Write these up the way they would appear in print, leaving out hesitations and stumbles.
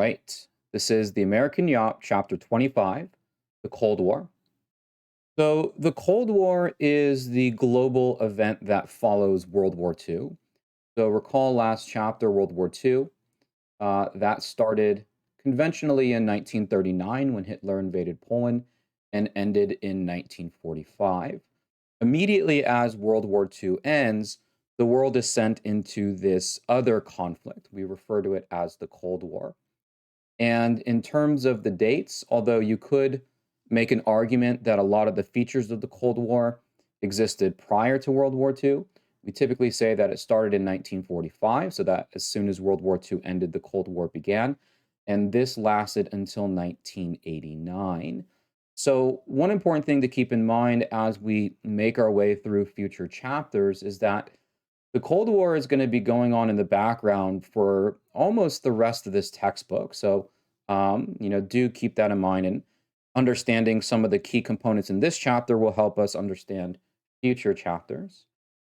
right. This is the American YAWP, Chapter 25, the Cold War. So, the Cold War is the global event that follows World War II. So, recall last chapter, World War II, that started conventionally in 1939 when Hitler invaded Poland and ended in 1945. Immediately as World War II ends, the world is sent into this other conflict. We refer to it as the Cold War. And in terms of the dates, although you could make an argument that a lot of the features of the Cold War existed prior to World War II, we typically say that it started in 1945, so that as soon as World War II ended, the Cold War began. And this lasted until 1989. So, one important thing to keep in mind as we make our way through future chapters is that the Cold War is going to be going on in the background for almost the rest of this textbook. So, do keep that in mind. And understanding some of the key components in this chapter will help us understand future chapters.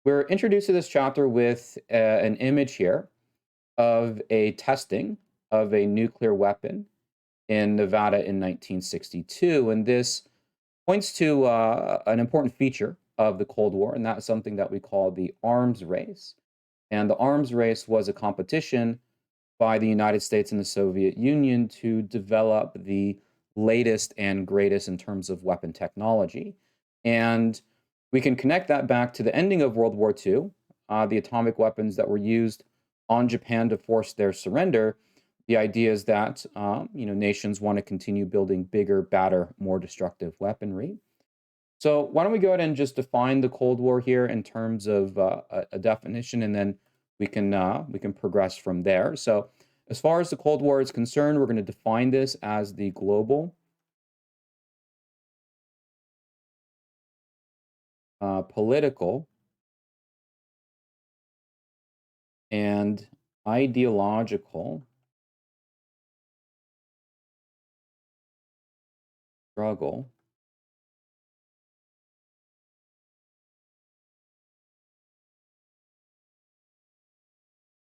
We're introduced to this chapter with an image here of a testing of a nuclear weapon in Nevada in 1962. And this points to an important feature of the Cold War, and that's something that we call the arms race. And the arms race was a competition by the United States and the Soviet Union to develop the latest and greatest in terms of weapon technology. And we can connect that back to the ending of World War II, the atomic weapons that were used on Japan to force their surrender. The idea is that nations want to continue building bigger, badder, more destructive weaponry. So why don't we go ahead and just define the Cold War here in terms of a definition, and then we can progress from there. So as far as the Cold War is concerned, we're going to define this as the global political and ideological struggle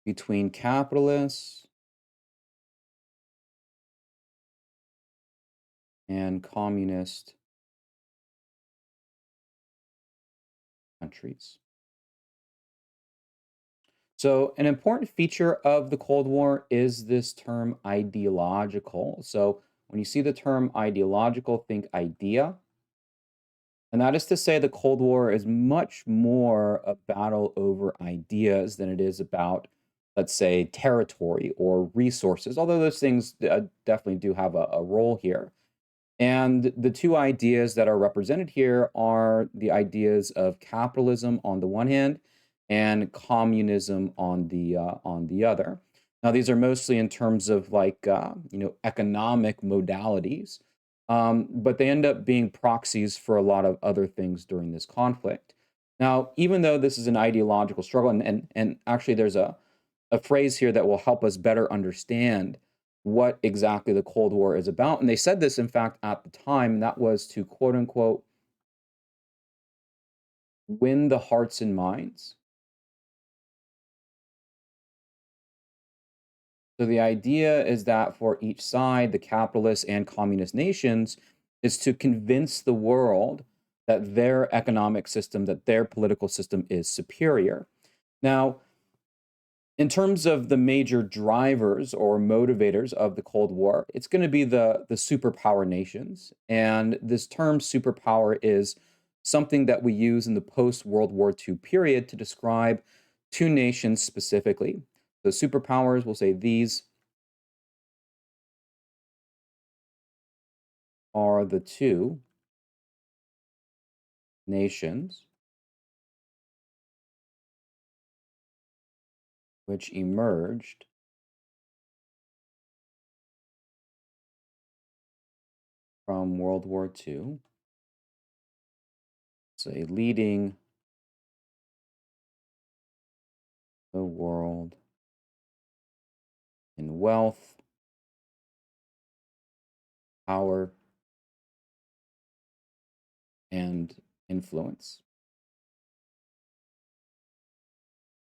between capitalists and communist countries. So, an important feature of the Cold War is this term ideological. So, when you see the term ideological, think idea. And that is to say, the Cold War is much more a battle over ideas than it is about, let's say, territory or resources, although those things definitely do have a role here. And the two ideas that are represented here are the ideas of capitalism on the one hand and communism on the other. Now, these are mostly in terms of like economic modalities, but they end up being proxies for a lot of other things during this conflict. Now, even though this is an ideological struggle, and actually there's a phrase here that will help us better understand what exactly the Cold War is about. And they said this, in fact, at the time, and that was to quote unquote win the hearts and minds. So the idea is that for each side, the capitalist and communist nations, is to convince the world that their economic system, that their political system is superior. Now, in terms of the major drivers or motivators of the Cold War, it's going to be the superpower nations. And this term superpower is something that we use in the post World War II period to describe two nations specifically. The superpowers, we'll say these are the two nations which emerged from World War II. Say leading the world in wealth, power, and influence.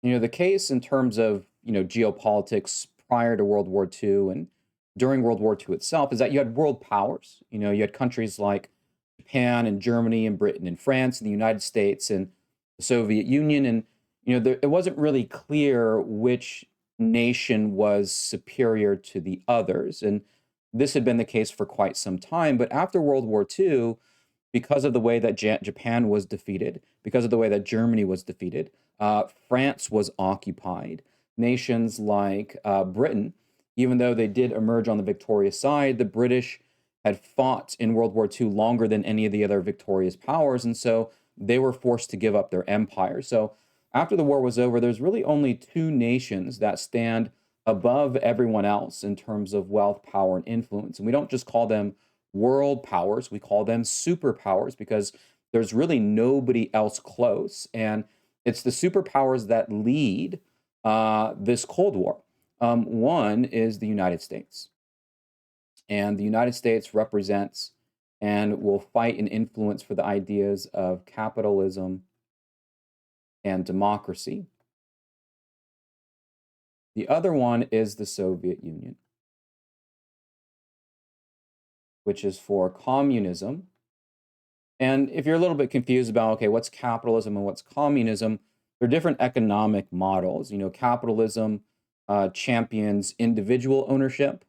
The case in terms of, geopolitics prior to World War II and during World War II itself is that you had world powers. You had countries like Japan and Germany and Britain and France and the United States and the Soviet Union. And, it wasn't really clear which nation was superior to the others. And this had been the case for quite some time. But after World War II, because of the way that Japan was defeated, because of the way that Germany was defeated, France was occupied. Nations like Britain, even though they did emerge on the victorious side, the British had fought in World War II longer than any of the other victorious powers, and so they were forced to give up their empire. So after the war was over, there's really only two nations that stand above everyone else in terms of wealth, power, and influence. And we don't just call them world powers, we call them superpowers because there's really nobody else close. And it's the superpowers that lead this Cold War. One is the United States. And the United States represents and will fight and influence for the ideas of capitalism and democracy. The other one is the Soviet Union, which is for communism. And if you're a little bit confused about, okay, what's capitalism and what's communism, they're different economic models. Capitalism champions individual ownership.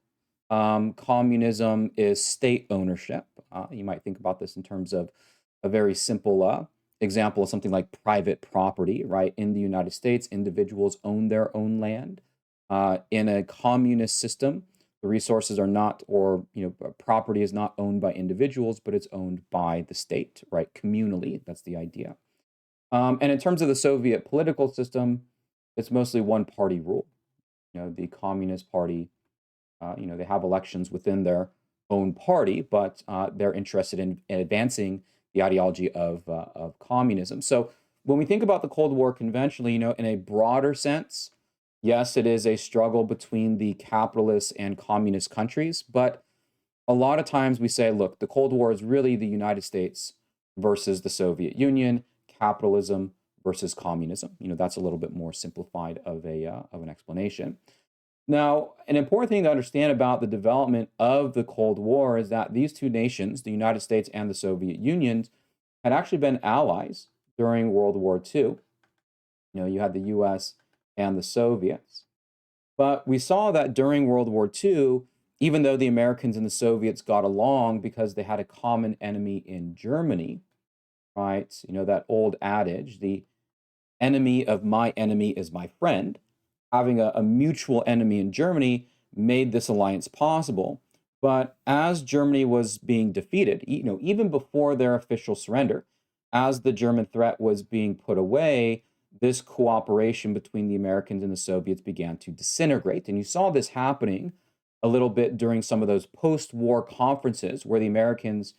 Communism is state ownership. You might think about this in terms of a very simple example of something like private property, right? In the United States, individuals own their own land. In a communist system, the resources are not, or property is not owned by individuals, but it's owned by the state, right? Communally, that's the idea. And in terms of the Soviet political system, it's mostly one-party rule. The Communist Party, they have elections within their own party, but they're interested in advancing the ideology of communism. So when we think about the Cold War conventionally, in a broader sense, yes, it is a struggle between the capitalist and communist countries, but a lot of times we say, look, the Cold War is really the United States versus the Soviet Union, capitalism versus communism. That's a little bit more simplified of an explanation. Now, an important thing to understand about the development of the Cold War is that these two nations, the United States and the Soviet Union, had actually been allies during World War II. You had the US and the Soviets. But we saw that during World War II, even though the Americans and the Soviets got along because they had a common enemy in Germany, right? That old adage, the enemy of my enemy is my friend. Having a mutual enemy in Germany made this alliance possible. But as Germany was being defeated, even before their official surrender, as the German threat was being put away, this cooperation between the Americans and the Soviets began to disintegrate. And you saw this happening a little bit during some of those post-war conferences where the Americans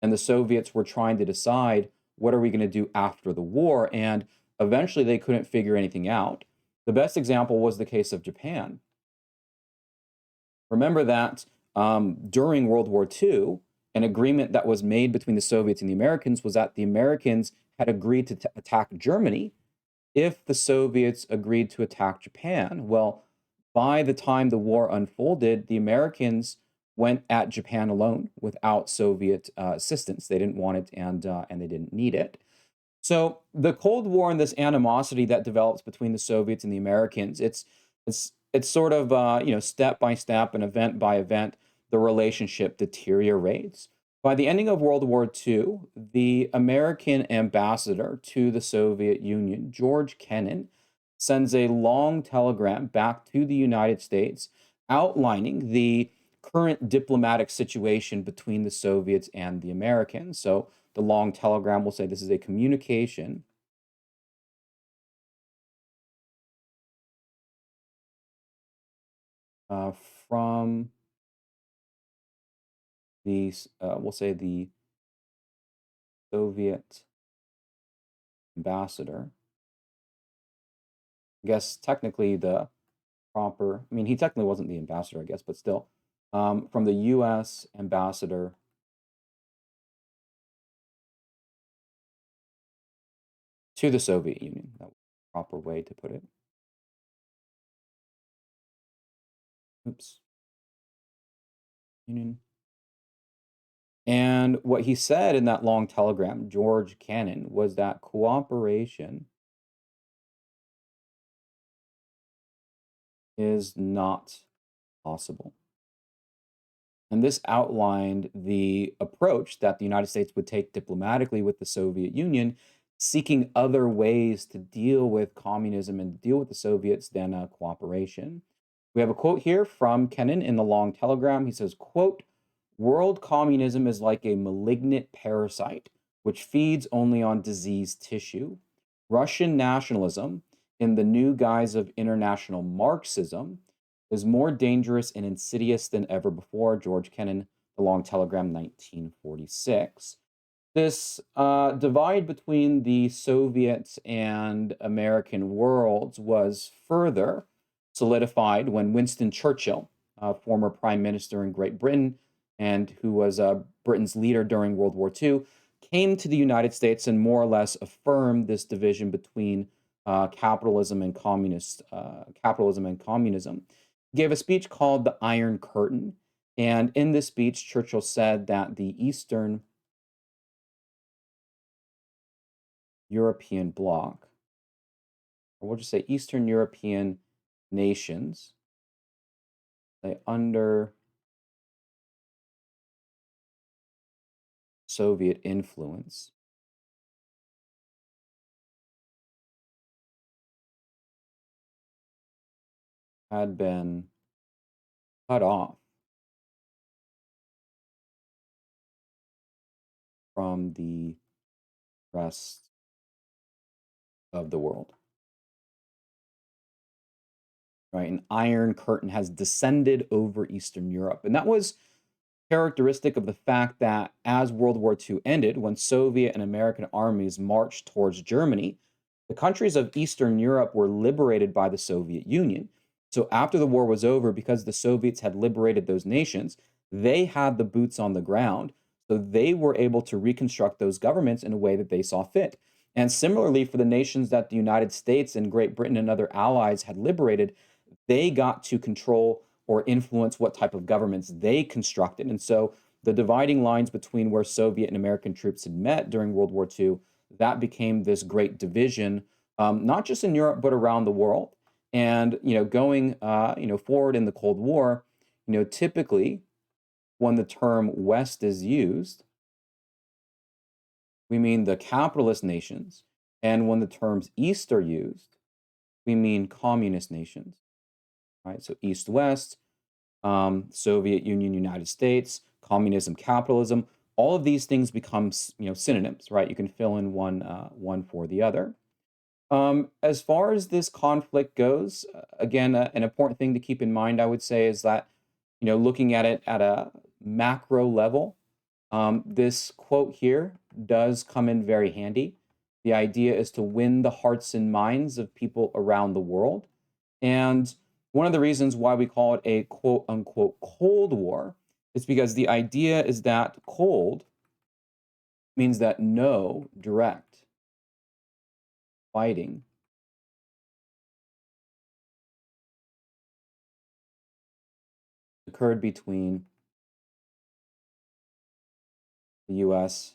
and the Soviets were trying to decide, what are we going to do after the war? And eventually they couldn't figure anything out. The best example was the case of Japan. Remember that during World War II, an agreement that was made between the Soviets and the Americans was that the Americans had agreed to attack Germany if the Soviets agreed to attack Japan. Well, by the time the war unfolded, the Americans went at Japan alone without Soviet assistance. They didn't want it, and they didn't need it. So the Cold War and this animosity that develops between the Soviets and the Americans, it's sort of step by step and event by event, the relationship deteriorates. By the ending of World War II, the American ambassador to the Soviet Union, George Kennan, sends a long telegram back to the United States outlining the current diplomatic situation between the Soviets and the Americans. So the long telegram will say this is a communication from the, we'll say the Soviet ambassador. I guess technically the proper, I mean, he technically wasn't the ambassador, I guess, but still, from the US ambassador to the Soviet Union. That was the proper way to put it. Oops. Union. And what he said in that long telegram, George Kennan, was that cooperation is not possible. And this outlined the approach that the United States would take diplomatically with the Soviet Union, seeking other ways to deal with communism and deal with the Soviets than cooperation. We have a quote here from Kennan in the long telegram. He says, quote, world communism is like a malignant parasite which feeds only on diseased tissue. Russian nationalism, in the new guise of international Marxism, is more dangerous and insidious than ever before. George Kennan, The Long Telegram, 1946. This divide between the Soviet and American worlds was further solidified when Winston Churchill, former prime minister in Great Britain and who was Britain's leader during World War II, came to the United States and more or less affirmed this division between capitalism and capitalism and communism. He gave a speech called the Iron Curtain, and in this speech, Churchill said that the Eastern European bloc, or we'll just say Eastern European nations, they under Soviet influence had been cut off from the rest of the world. Right? An iron curtain has descended over Eastern Europe. And that was characteristic of the fact that as World War II ended, when Soviet and American armies marched towards Germany, the countries of Eastern Europe were liberated by the Soviet Union. So after the war was over, because the Soviets had liberated those nations, they had the boots on the ground. So they were able to reconstruct those governments in a way that they saw fit. And similarly, for the nations that the United States and Great Britain and other allies had liberated, they got to control or influence what type of governments they constructed. And so the dividing lines between where Soviet and American troops had met during World War II, that became this great division, not just in Europe, but around the world. And, going, forward in the Cold War, typically when the term West is used, we mean the capitalist nations. And when the terms East are used, we mean communist nations, right? So East, West, Soviet Union, United States, communism, capitalism, all of these things become, synonyms, right? You can fill in one for the other. As far as this conflict goes, again, an important thing to keep in mind, I would say, is that, looking at it at a macro level, this quote here does come in very handy. The idea is to win the hearts and minds of people around the world. And one of the reasons why we call it a quote unquote Cold War is because the idea is that cold means that no direct fighting occurred between the US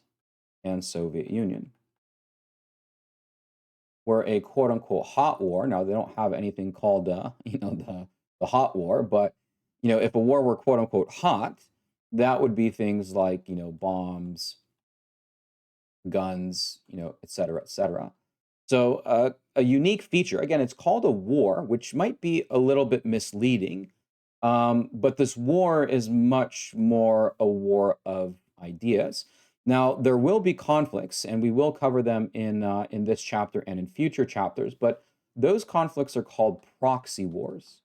and Soviet Union. Where a quote unquote hot war, now they don't have anything called, the hot war, but, if a war were quote unquote hot, that would be things like, bombs, guns, et cetera, et cetera. So a unique feature, again, it's called a war, which might be a little bit misleading, but this war is much more a war of ideas. Now, there will be conflicts, and we will cover them in this chapter and in future chapters, but those conflicts are called proxy wars.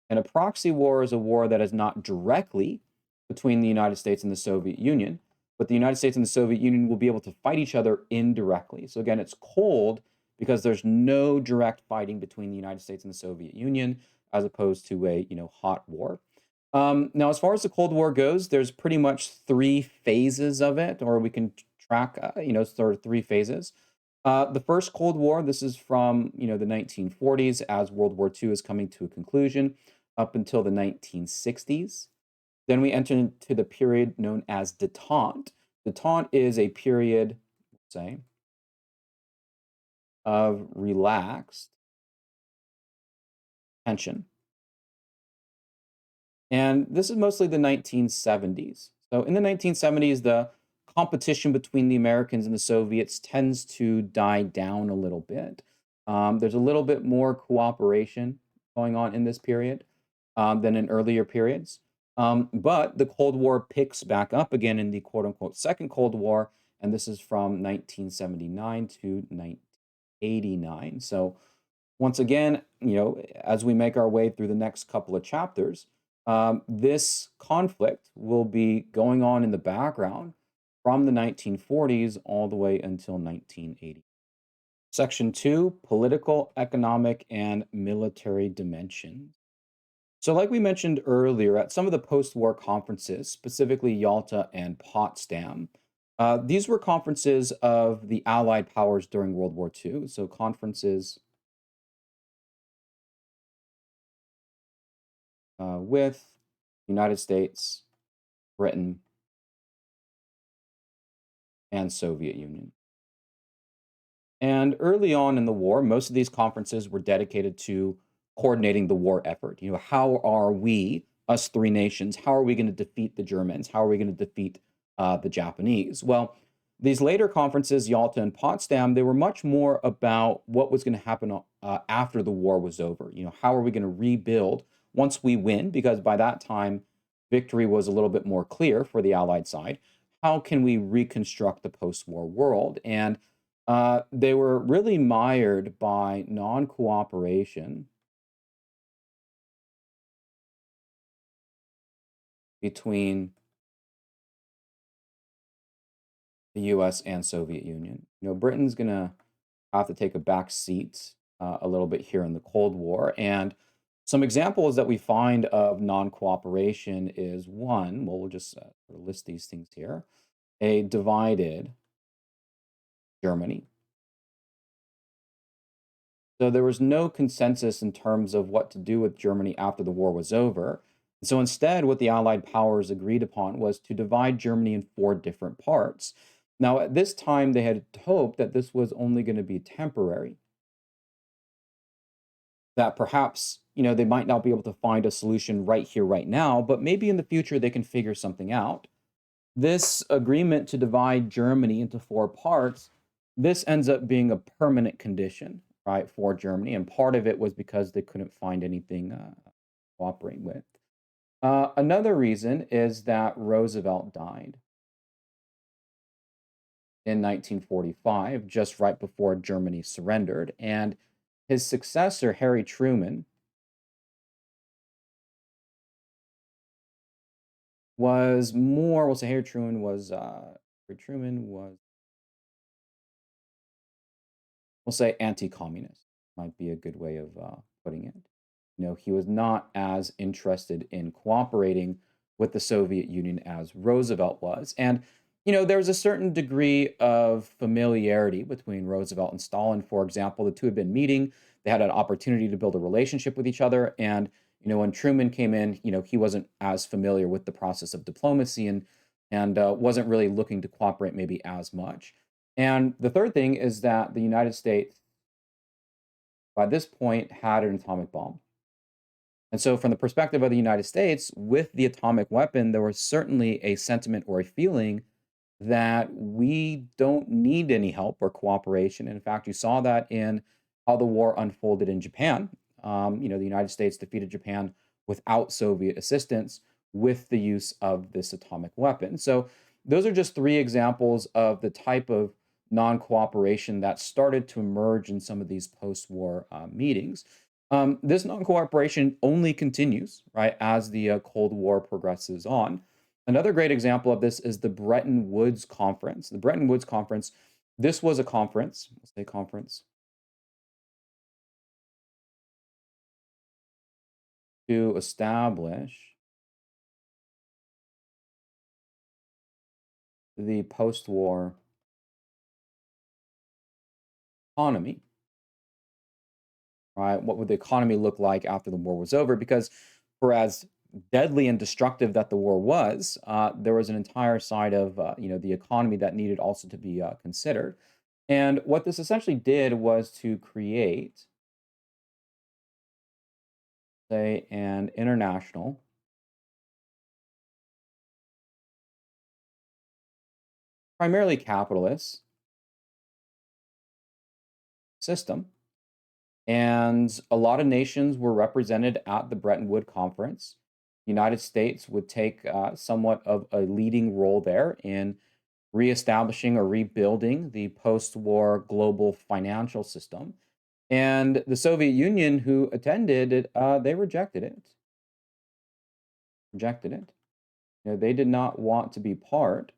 And a proxy war is a war that is not directly between the United States and the Soviet Union, but the United States and the Soviet Union will be able to fight each other indirectly. So again, it's cold because there's no direct fighting between the United States and the Soviet Union, as opposed to a hot war. Now, as far as the Cold War goes, there's pretty much three phases of it, or we can track, sort of three phases. The first Cold War, this is from the 1940s as World War II is coming to a conclusion up until the 1960s. Then we enter into the period known as detente. Detente is a period, say, of relaxed tension. And this is mostly the 1970s. So in the 1970s, the competition between the Americans and the Soviets tends to die down a little bit. There's a little bit more cooperation going on in this period than in earlier periods. But the Cold War picks back up again in the quote unquote Second Cold War, and this is from 1979 to 1989. So once again, as we make our way through the next couple of chapters, this conflict will be going on in the background from the 1940s all the way until 1980. Section 2, political, economic, and military dimensions. So, like we mentioned earlier, at some of the post war conferences, specifically Yalta and Potsdam, these were conferences of the Allied powers during World War II. So, conferences with United States, Britain, and Soviet Union. And early on in the war, most of these conferences were dedicated to coordinating the war effort. How are we, us three nations, how are we going to defeat the Germans? How are we going to defeat the Japanese? Well, these later conferences, Yalta and Potsdam, they were much more about what was going to happen after the war was over. How are we going to rebuild once we win? Because by that time, victory was a little bit more clear for the Allied side. How can we reconstruct the post-war world? And they were really mired by non-cooperation between the US and Soviet Union. Britain's going to have to take a back seat a little bit here in the Cold War. And some examples that we find of non-cooperation is one, well, we'll just sort of list these things here. A divided Germany. So there was no consensus in terms of what to do with Germany after the war was over. So instead, what the Allied powers agreed upon was to divide Germany in four different parts. Now, at this time, they had hoped that this was only going to be temporary, that perhaps, they might not be able to find a solution right here, right now, but maybe in the future they can figure something out. This agreement to divide Germany into four parts, this ends up being a permanent condition, right, for Germany. And part of it was because they couldn't find anything to cooperate with. Another reason is that Roosevelt died in 1945, just right before Germany surrendered. And his successor, Harry Truman, was more, we'll say Harry Truman was, we'll say anti-communist, might be a good way of putting it. He was not as interested in cooperating with the Soviet Union as Roosevelt was. And, there was a certain degree of familiarity between Roosevelt and Stalin. For example, the two had been meeting, they had an opportunity to build a relationship with each other. And, when Truman came in, he wasn't as familiar with the process of diplomacy and wasn't really looking to cooperate maybe as much. And the third thing is that the United States, by this point, had an atomic bomb. And so, from the perspective of the United States, with the atomic weapon, there was certainly a sentiment or a feeling that we don't need any help or cooperation. In fact, you saw that in how the war unfolded in Japan. The United States defeated Japan without Soviet assistance with the use of this atomic weapon. So, those are just three examples of the type of non cooperation that started to emerge in some of these post war meetings. This non-cooperation only continues, right, as the Cold War progresses on. Another great example of this is the Bretton Woods Conference. The Bretton Woods Conference, this was a conference, let's say conference, to establish the post-war economy, right? What would the economy look like after the war was over? Because whereas deadly and destructive that the war was, there was an entire side of the economy that needed also to be considered. And what this essentially did was to create, say, an international, primarily capitalist system. And a lot of nations were represented at the Bretton Woods Conference. The United States would take somewhat of a leading role there in reestablishing or rebuilding the post war global financial system. And the Soviet Union, who attended it, they rejected it. Rejected it. They did not want to be part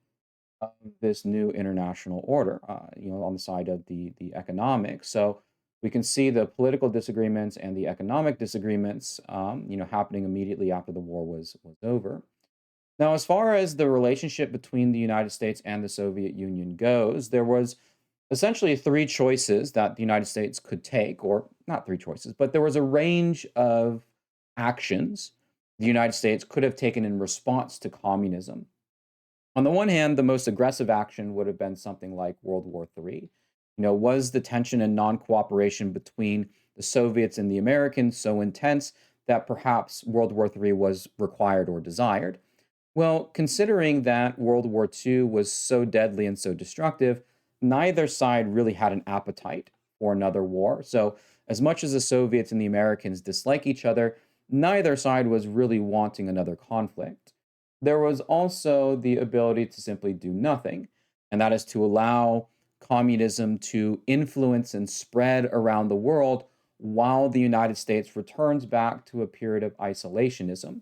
of this new international order, on the side of the economics. So we can see the political disagreements and the economic disagreements, happening immediately after the war was over. Now, as far as the relationship between the United States and the Soviet Union goes, there was essentially three choices that the United States could take, or not three choices, but there was a range of actions the United States could have taken in response to communism. On the one hand, the most aggressive action would have been something like World War III. Was the tension and non-cooperation between the Soviets and the Americans so intense that perhaps World War III was required or desired? Well, considering that World War II was so deadly and so destructive, neither side really had an appetite for another war. So, as much as the Soviets and the Americans dislike each other, neither side was really wanting another conflict. There was also the ability to simply do nothing, and that is to allow communism to influence and spread around the world while the United States returns back to a period of isolationism.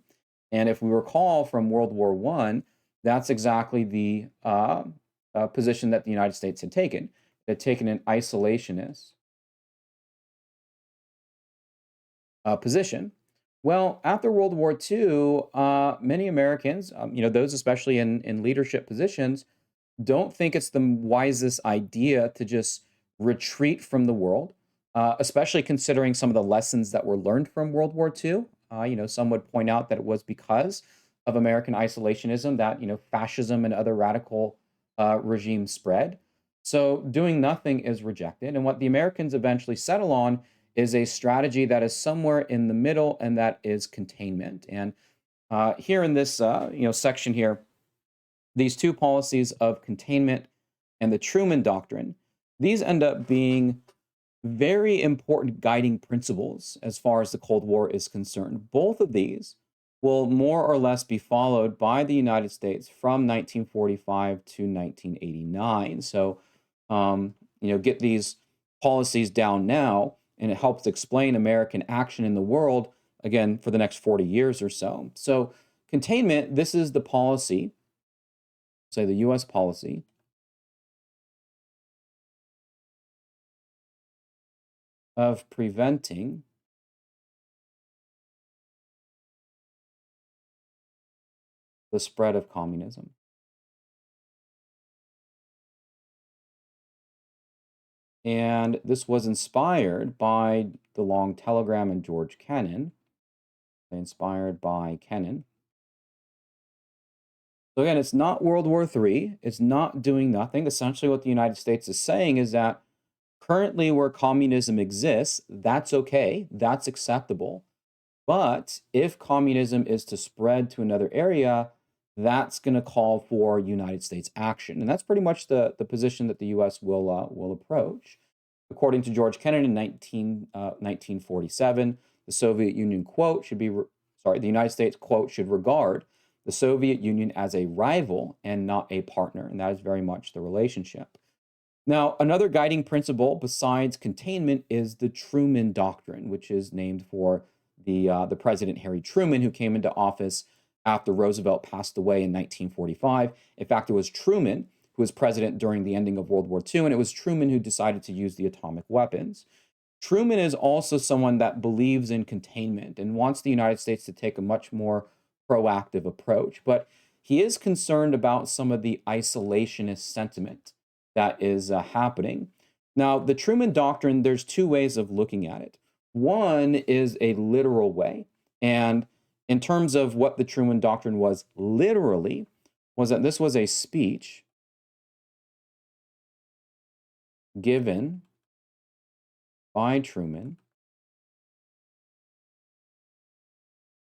And if we recall from World War I, that's exactly the position that the United States had taken. It had taken an isolationist position. Well, after World War II, many Americans, those especially in leadership positions, don't think it's the wisest idea to just retreat from the world, especially considering some of the lessons that were learned from World War II. Some would point out that it was because of American isolationism that fascism and other radical regimes spread. So doing nothing is rejected, and what the Americans eventually settle on is a strategy that is somewhere in the middle, and that is containment. And here in this section here, these two policies of containment and the Truman Doctrine, these end up being very important guiding principles as far as the Cold War is concerned. Both of these will more or less be followed by the United States from 1945 to 1989. So, get these policies down now, and it helps explain American action in the world, again, for the next 40 years or so. So, containment, this is the policy, say the US policy, of preventing the spread of communism. And this was inspired by the Long Telegram and George Kennan, inspired by Kennan. So again, it's not World War III. It's not doing nothing. Essentially, what the United States is saying is that currently where communism exists, that's okay. That's acceptable. But if communism is to spread to another area, that's going to call for United States action. And that's pretty much the position that the U.S. will approach. According to George Kennan in 1947, the Soviet Union quote should be, the United States quote should regard the Soviet Union as a rival and not a partner. And that is very much the relationship. Now, another guiding principle besides containment is the Truman Doctrine, which is named for the President Harry Truman, who came into office after Roosevelt passed away in 1945. In fact, it was Truman who was president during the ending of World War II, and it was Truman who decided to use the atomic weapons. Truman is also someone that believes in containment and wants the United States to take a much more proactive approach, but he is concerned about some of the isolationist sentiment that is happening. Now, the Truman Doctrine, there's two ways of looking at it. One is a literal way, and In terms of what the Truman Doctrine was literally, was that this was a speech given by Truman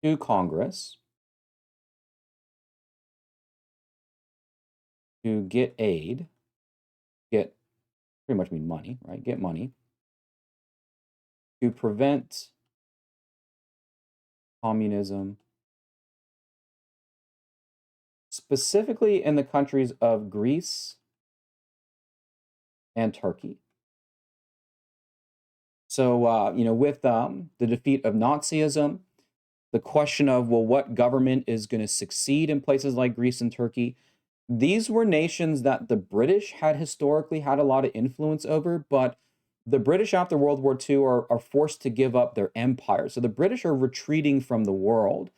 to Congress to get aid, get pretty much mean money, right? Get money to prevent communism, specifically in the countries of Greece and Turkey. So, with the defeat of Nazism, the question of, well, what government is going to succeed in places like Greece and Turkey? These were nations that the British had historically had a lot of influence over, but the British after World War II are forced to give up their empire. So the British are retreating from the world.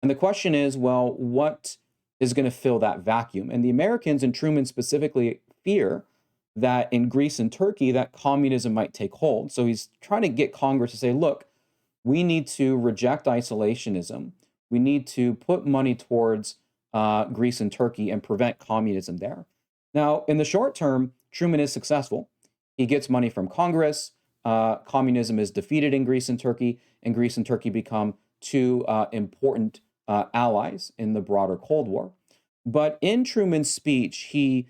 And the question is, well, what is going to fill that vacuum? And the Americans, and Truman specifically, fear that in Greece and Turkey, that communism might take hold. So he's trying to get Congress to say, look, we need to reject isolationism. We need to put money towards Greece and Turkey and prevent communism there. Now, in the short term, Truman is successful. He gets money from Congress. Communism is defeated in Greece and Greece and Turkey become two important allies in the broader Cold War. But in Truman's speech, he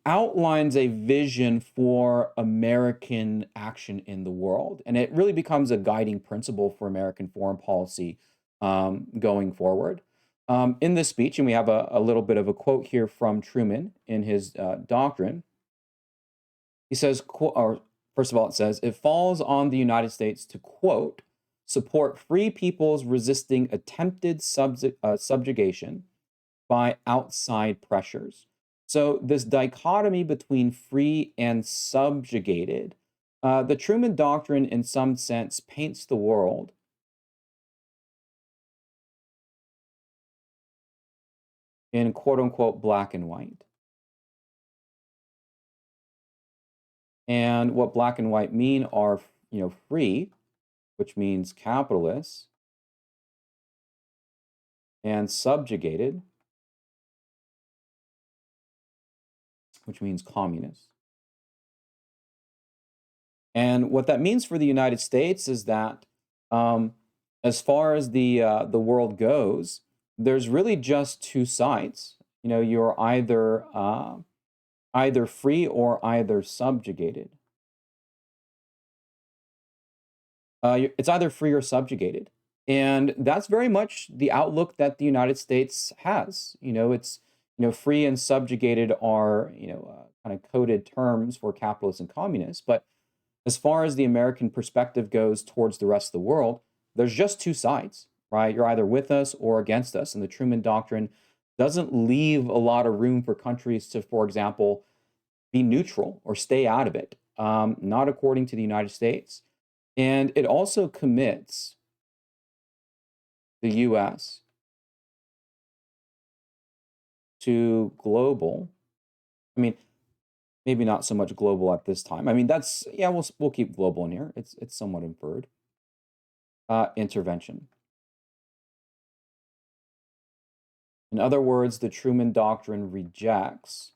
outlines a vision for American action in the world, and it really becomes a guiding principle for American foreign policy going forward. In this speech, and we have a little bit of a quote here from Truman in his doctrine. He says, or first of all, it says, it falls on the United States to, quote, support free peoples resisting attempted subjugation by outside pressures. So this dichotomy between free and subjugated, the Truman Doctrine in some sense paints the world in quote unquote black and white. And what black and white mean are, free, which means capitalists, and subjugated, which means communist. And what that means for the United States is that, as far as the world goes, there's really just two sides. You're either free or either subjugated. It's either free or subjugated, and that's very much the outlook that the United States has. It's free and subjugated are kind of coded terms for capitalists and communists, but as far as the American perspective goes towards the rest of the world, there's just two sides, right? You're either with us or against us. And the Truman Doctrine doesn't leave a lot of room for countries to, for example, be neutral or stay out of it, not according to the United States. And it also commits the U.S. to global, I mean, maybe not so much global at this time. I mean, we'll keep global in here. It's somewhat inferred. Intervention. In other words, the Truman Doctrine rejects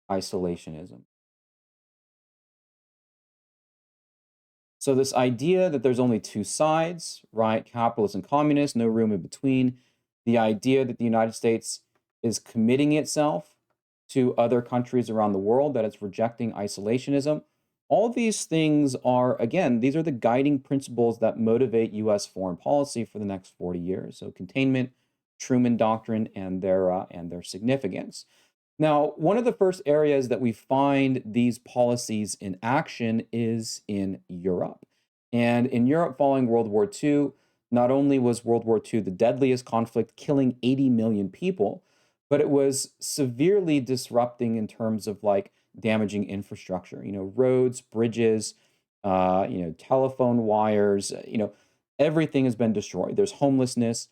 isolationism. So this idea that there's only two sides, right? Capitalists and communists, no room in between. The idea that the United States is committing itself to other countries around the world, that it's rejecting isolationism. All these things are, again, these are the guiding principles that motivate U.S. foreign policy for the next 40 years. So containment, Truman Doctrine, and their significance. Now, one of the first areas that we find these policies in action is in Europe. And in Europe following World War II, not only was World War II the deadliest conflict, killing 80 million people, but it was severely disrupting in terms of like damaging infrastructure, roads, bridges, telephone wires, everything has been destroyed. There's homelessness.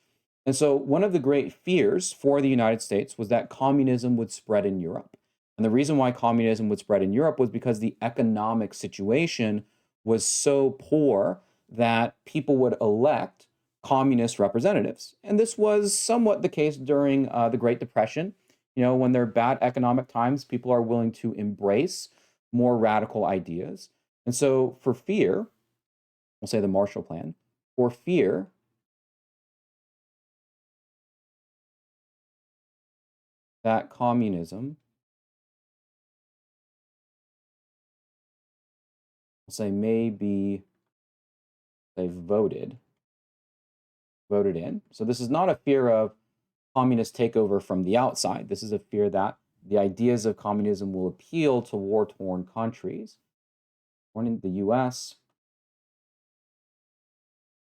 And so one of the great fears for the United States was that communism would spread in Europe. And the reason why communism would spread in Europe was because the economic situation was so poor that people would elect communist representatives. And this was somewhat the case during the Great Depression. When there are bad economic times, people are willing to embrace more radical ideas. And so, for fear, we'll say the Marshall Plan, for fear that communism, we'll say, may be, they voted in. So this is not a fear of communist takeover from the outside. This is a fear that the ideas of communism will appeal to war-torn countries. One in the US,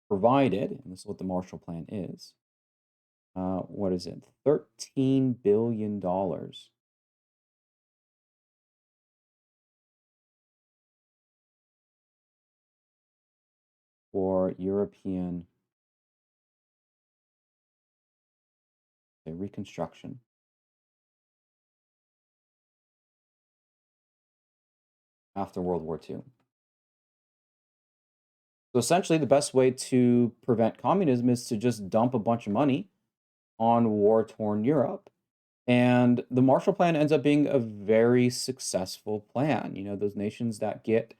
provided, and this is what the Marshall Plan is, what is it? $13 billion for European reconstruction after World War II. So essentially, the best way to prevent communism is to just dump a bunch of money on war-torn Europe. And the Marshall Plan ends up being a very successful plan. Those nations that get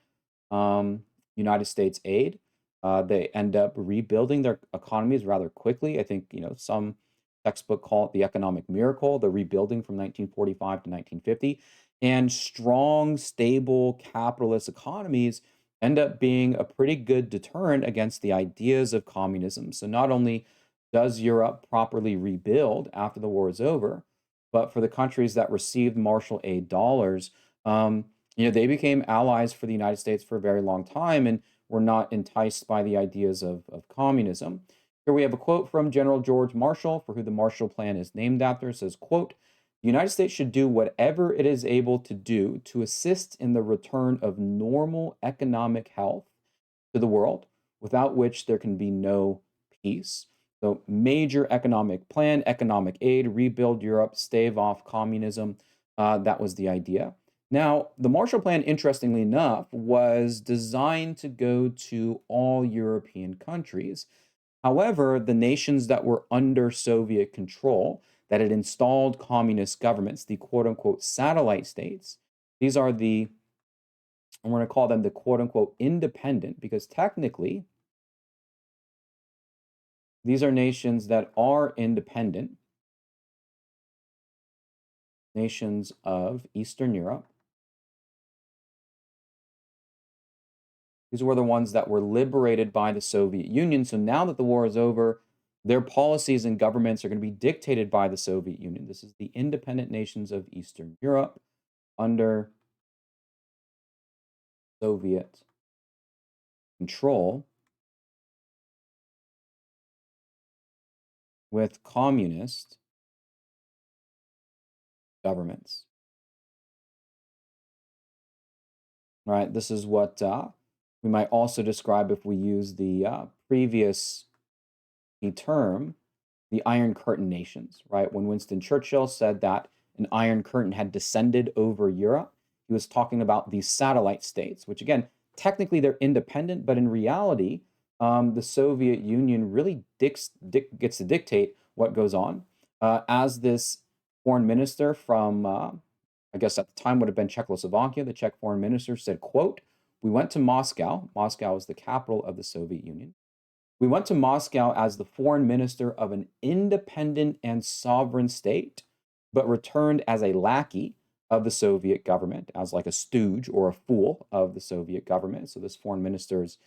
United States aid, they end up rebuilding their economies rather quickly. I think, some textbook call it the economic miracle, the rebuilding from 1945 to 1950. And strong, stable capitalist economies end up being a pretty good deterrent against the ideas of communism. So not only does Europe properly rebuild after the war is over, but for the countries that received Marshall aid dollars, they became allies for the United States for a very long time and were not enticed by the ideas of communism. Here we have a quote from General George Marshall, for who the Marshall Plan is named after. It says, quote, "The United States should do whatever it is able to do to assist in the return of normal economic health to the world, without which there can be no peace." So, major economic plan, economic aid, rebuild Europe, stave off communism. That was the idea. Now, the Marshall Plan, interestingly enough, was designed to go to all European countries. However, the nations that were under Soviet control, that had installed communist governments, the quote unquote satellite states, these are the, I'm going to call them the quote unquote independent, because technically, these are nations that are independent, nations of Eastern Europe. These were the ones that were liberated by the Soviet Union. So now that the war is over, their policies and governments are going to be dictated by the Soviet Union. This is the independent nations of Eastern Europe under Soviet control with communist governments. All right, this is what we might also describe if we use the previous term, the Iron Curtain nations, right? When Winston Churchill said that an Iron Curtain had descended over Europe, he was talking about these satellite states, which again, technically they're independent, but in reality, the Soviet Union really gets to dictate what goes on. As this foreign minister from, I guess at the time would have been Czechoslovakia, the Czech foreign minister said, quote, "We went to Moscow." Moscow is the capital of the Soviet Union. "We went to Moscow as the foreign minister of an independent and sovereign state, but returned as a lackey of the Soviet government, as like a stooge or a fool of the Soviet government." So this foreign minister is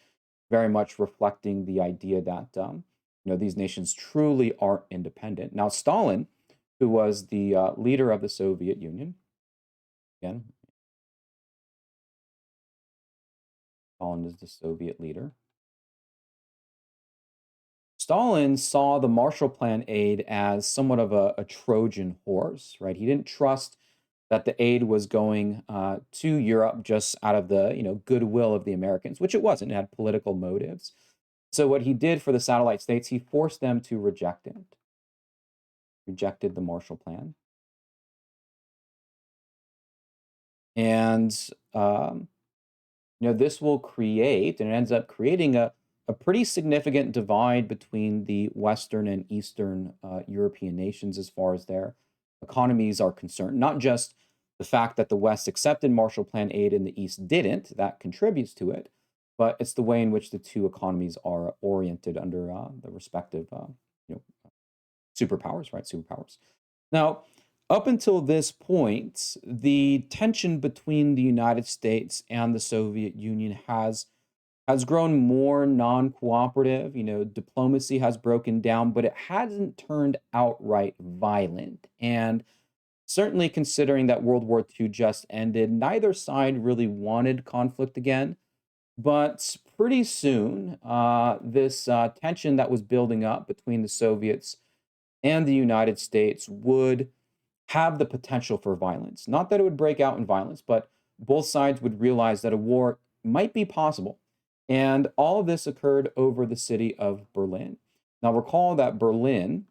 very much reflecting the idea that these nations truly aren't independent. Now, Stalin, who was the leader of the Soviet Union, again, Stalin is the Soviet leader. Stalin saw the Marshall Plan aid as somewhat of a Trojan horse, right? He didn't trust that the aid was going to Europe just out of the goodwill of the Americans, which it wasn't. It had political motives. So what he did for the satellite states, he forced them to reject it. Rejected the Marshall Plan, and this will create, and it ends up creating a a pretty significant divide between the Western and Eastern European nations as far as their economies are concerned. Not just the fact that the West accepted Marshall Plan aid and the East didn't, that contributes to it, but it's the way in which the two economies are oriented under the respective you know, superpowers, right? Superpowers. Now, up until this point, the tension between the United States and the Soviet Union has grown more non-cooperative. Diplomacy has broken down, but it hasn't turned outright violent. And certainly considering that World War II just ended, neither side really wanted conflict again. But pretty soon, this tension that was building up between the Soviets and the United States would have the potential for violence. Not that it would break out in violence, but both sides would realize that a war might be possible. And all of this occurred over the city of Berlin. Now, recall that Berlin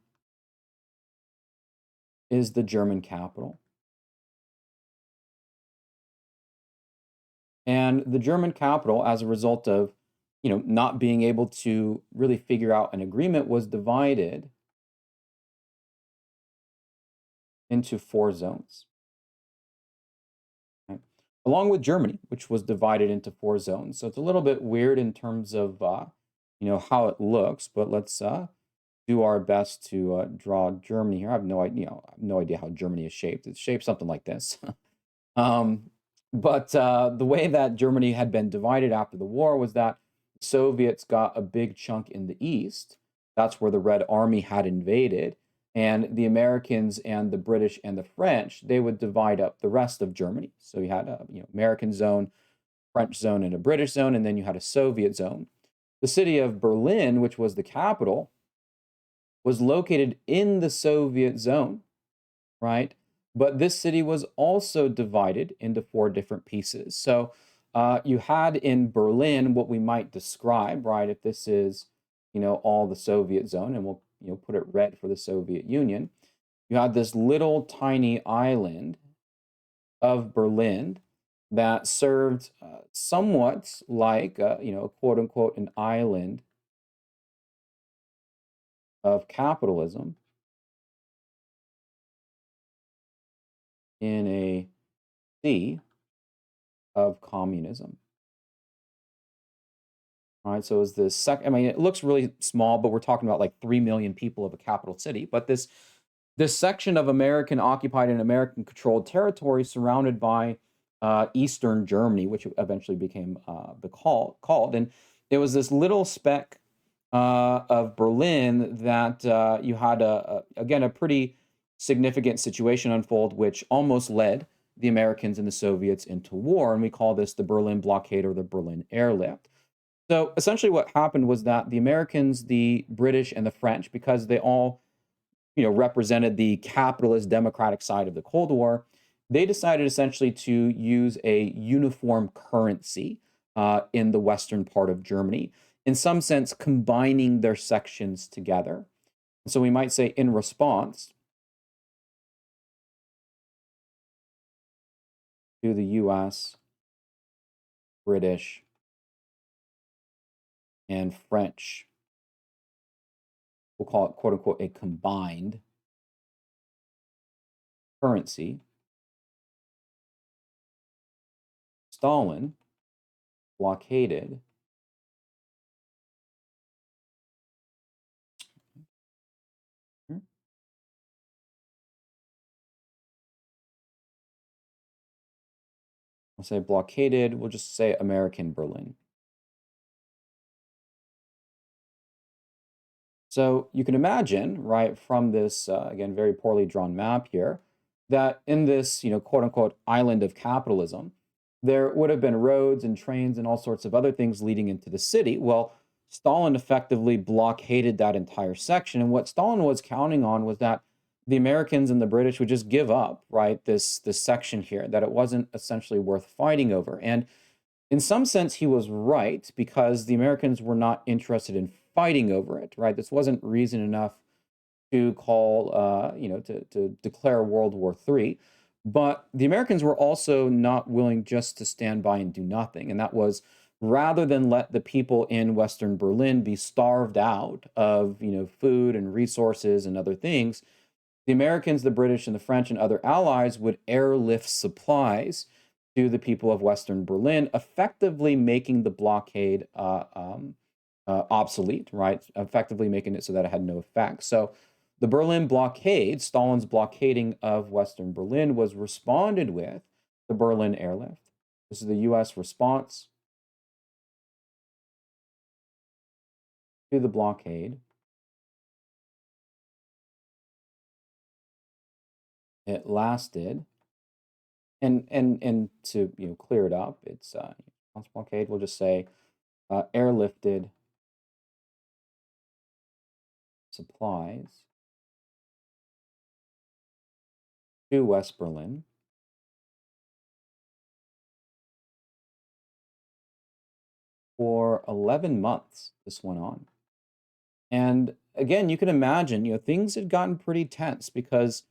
is the German capital. And the German capital, as a result of not being able to really figure out an agreement, was divided into 4 zones. Right? Along with Germany, which was divided into 4 zones. So it's a little bit weird in terms of how it looks, but let's do our best to draw Germany here. I have no idea how Germany is shaped. It's shaped something like this. um, but the way that Germany had been divided after the war was that the Soviets got a big chunk in the east. That's where the Red Army had invaded. And the Americans and the British and the French, they would divide up the rest of Germany. So you had a American zone, French zone, and a British zone, and then you had a Soviet zone. The city of Berlin, which was the capital, was located in the Soviet zone, right? But this city was also divided into 4 different pieces. So you had in Berlin what we might describe, right? If this is, all the Soviet zone, and we'll, put it red for the Soviet Union, you had this little tiny island of Berlin that served somewhat like, quote unquote, an island of capitalism in a sea of communism. All right, so is this I mean, it looks really small, but we're talking about like 3 million people of a capital city. But this section of American occupied and American controlled territory surrounded by Eastern Germany, which eventually became called, and it was this little speck of Berlin that you had again a pretty significant situation unfold, which almost led the Americans and the Soviets into war, and we call this the Berlin blockade or the Berlin airlift. So essentially, what happened was that the Americans, the British, and the French, because they all represented the capitalist democratic side of the Cold War, they decided essentially to use a uniform currency in the western part of Germany, in some sense combining their sections together. So we might say in response to the US, British, and French, we'll call it quote unquote a combined currency, Stalin blockaded I'll say blockaded, we'll just say American Berlin. So you can imagine, right, from this, again, very poorly drawn map here, that in this, quote unquote, island of capitalism, there would have been roads and trains and all sorts of other things leading into the city. Well, Stalin effectively blockaded that entire section. And what Stalin was counting on was that the Americans and the British would just give up, right, this section here, that it wasn't essentially worth fighting over. And in some sense, he was right, because the Americans were not interested in fighting over it, right? This wasn't reason enough to call, to declare World War III. But the Americans were also not willing just to stand by and do nothing. And that was rather than let the people in Western Berlin be starved out of, food and resources and other things, the Americans, the British, and the French and other allies would airlift supplies to the people of Western Berlin, effectively making the blockade obsolete, right? Effectively making it so that it had no effect. So the Berlin blockade, Stalin's blockading of Western Berlin, was responded with the Berlin airlift. This is the US response to the blockade. It lasted, and to clear it up, it's blockade. We'll just say airlifted supplies to West Berlin for 11 months. This went on. And again, you can imagine, things had gotten pretty tense because,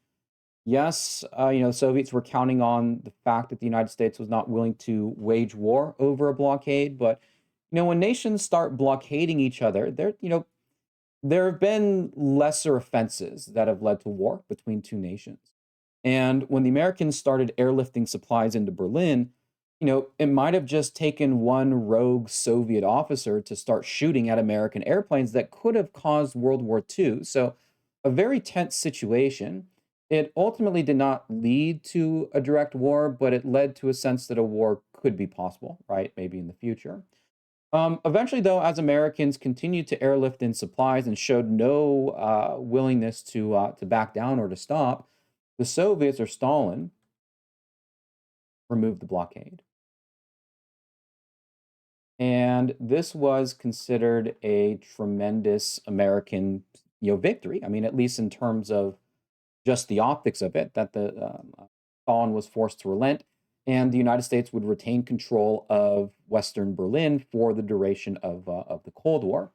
yes, Soviets were counting on the fact that the United States was not willing to wage war over a blockade. But, when nations start blockading each other, there have been lesser offenses that have led to war between two nations. And when the Americans started airlifting supplies into Berlin, it might have just taken one rogue Soviet officer to start shooting at American airplanes that could have caused World War II. So, a very tense situation. It ultimately did not lead to a direct war, but it led to a sense that a war could be possible, right? Maybe in the future. Eventually, though, as Americans continued to airlift in supplies and showed no willingness to back down or to stop, the Soviets or Stalin removed the blockade. And this was considered a tremendous American, victory. I mean, at least in terms of just the optics of it, that the Stalin was forced to relent, and the United States would retain control of Western Berlin for the duration of the Cold War.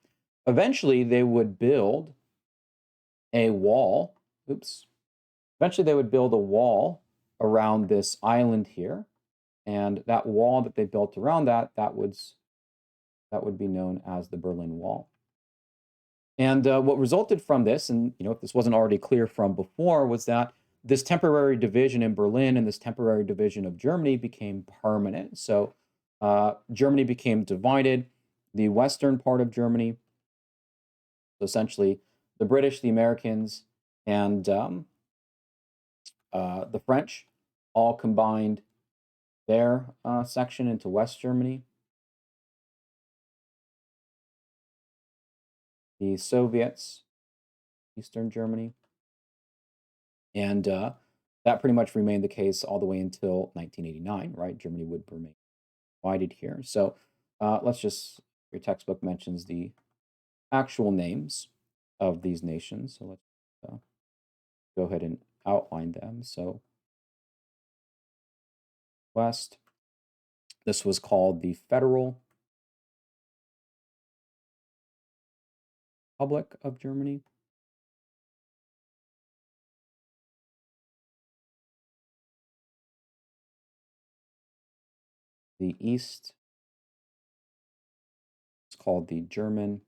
Eventually, they would build a wall. Oops. Eventually, they would build a wall around this island here, and that wall that they built around that would be known as the Berlin Wall. And what resulted from this, and if this wasn't already clear from before, was that this temporary division in Berlin and this temporary division of Germany became permanent. So Germany became divided. The western part of Germany, so essentially the British, the Americans, and the French, all combined their section into West Germany. The Soviets, Eastern Germany. And that pretty much remained the case all the way until 1989, right? Germany would remain divided here. So let's just, your textbook mentions the actual names of these nations. So let's go ahead and outline them. So West, this was called the Federal Republic of Germany. The East is called the German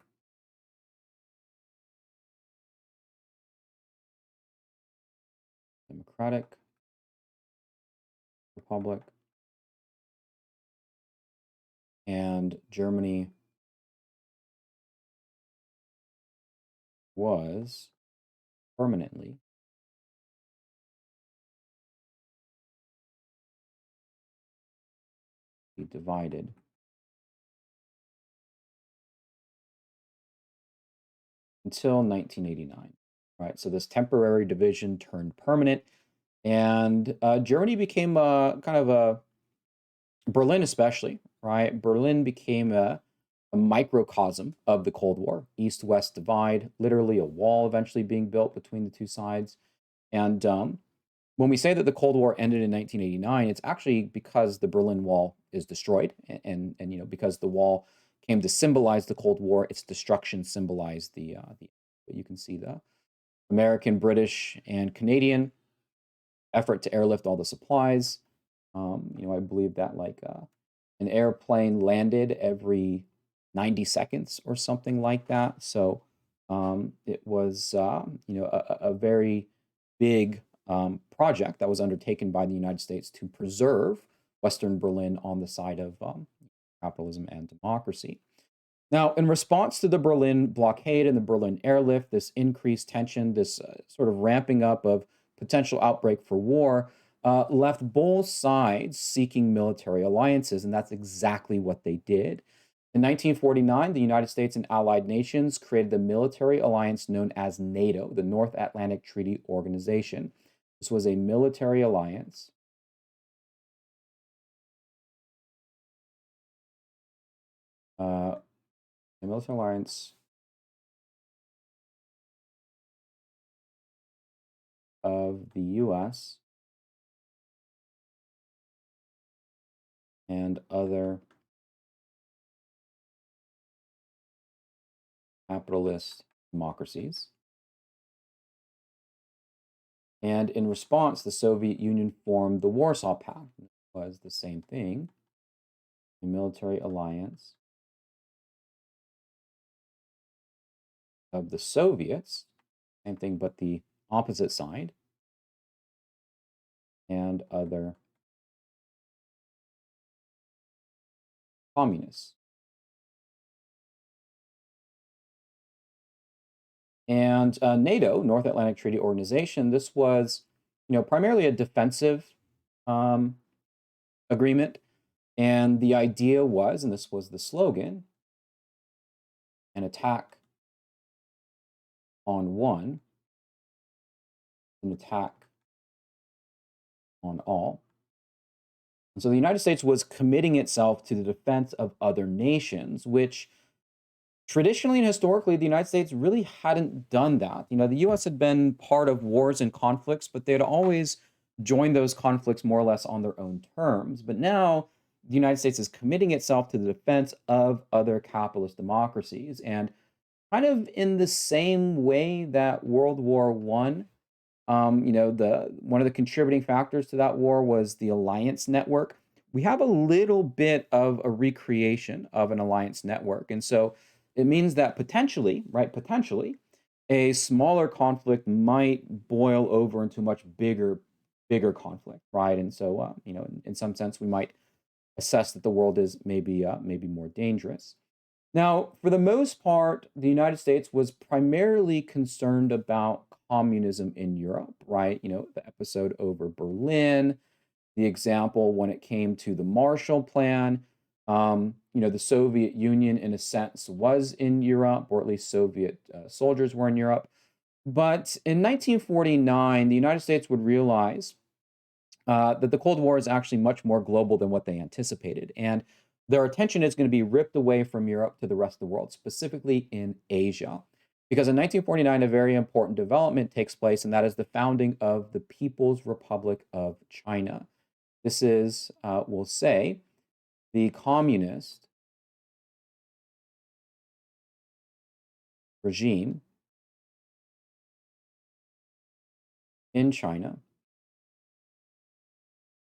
Democratic Republic. And Germany was permanently divided until 1989, right? So this temporary division turned permanent, and Germany became kind of a, Berlin especially, right? Berlin became a microcosm of the Cold War, East-West divide, literally a wall eventually being built between the two sides. And when we say that the Cold War ended in 1989, it's actually because the Berlin Wall is destroyed, and because the wall came to symbolize the Cold War, its destruction symbolized the. But you can see the American, British, and Canadian effort to airlift all the supplies. I believe that like an airplane landed every 90 seconds or something like that. So it was, a very big project that was undertaken by the United States to preserve Western Berlin on the side of capitalism and democracy. Now, in response to the Berlin blockade and the Berlin airlift, this increased tension, this sort of ramping up of potential outbreak for war, left both sides seeking military alliances, and that's exactly what they did. In 1949, the United States and allied nations created the military alliance known as NATO, the North Atlantic Treaty Organization. This was a military alliance. A military alliance of the U.S. and other capitalist democracies. And in response, the Soviet Union formed the Warsaw Pact. It was the same thing, a military alliance of the Soviets, same thing, but the opposite side, and other communists. And NATO, North Atlantic Treaty Organization, this was, primarily a defensive um, agreement. And the idea was, and this was the slogan, an attack on one, an attack on all. And so the United States was committing itself to the defense of other nations, which traditionally and historically, the United States really hadn't done that. The US had been part of wars and conflicts, but they had always joined those conflicts more or less on their own terms. But now the United States is committing itself to the defense of other capitalist democracies. And kind of in the same way that World War One, the one of the contributing factors to that war was the alliance network. We have a little bit of a recreation of an alliance network, and so it means that potentially, right, potentially, a smaller conflict might boil over into much bigger conflict, right? And so, in some sense, we might assess that the world is maybe more dangerous. Now, for the most part, the United States was primarily concerned about communism in Europe, right? The episode over Berlin, the example when it came to the Marshall Plan. The Soviet Union, in a sense, was in Europe, or at least Soviet soldiers were in Europe. But in 1949, the United States would realize that the Cold War is actually much more global than what they anticipated. And their attention is going to be ripped away from Europe to the rest of the world, specifically in Asia. Because in 1949, a very important development takes place, and that is the founding of the People's Republic of China. This is, we'll say, the communist regime in China.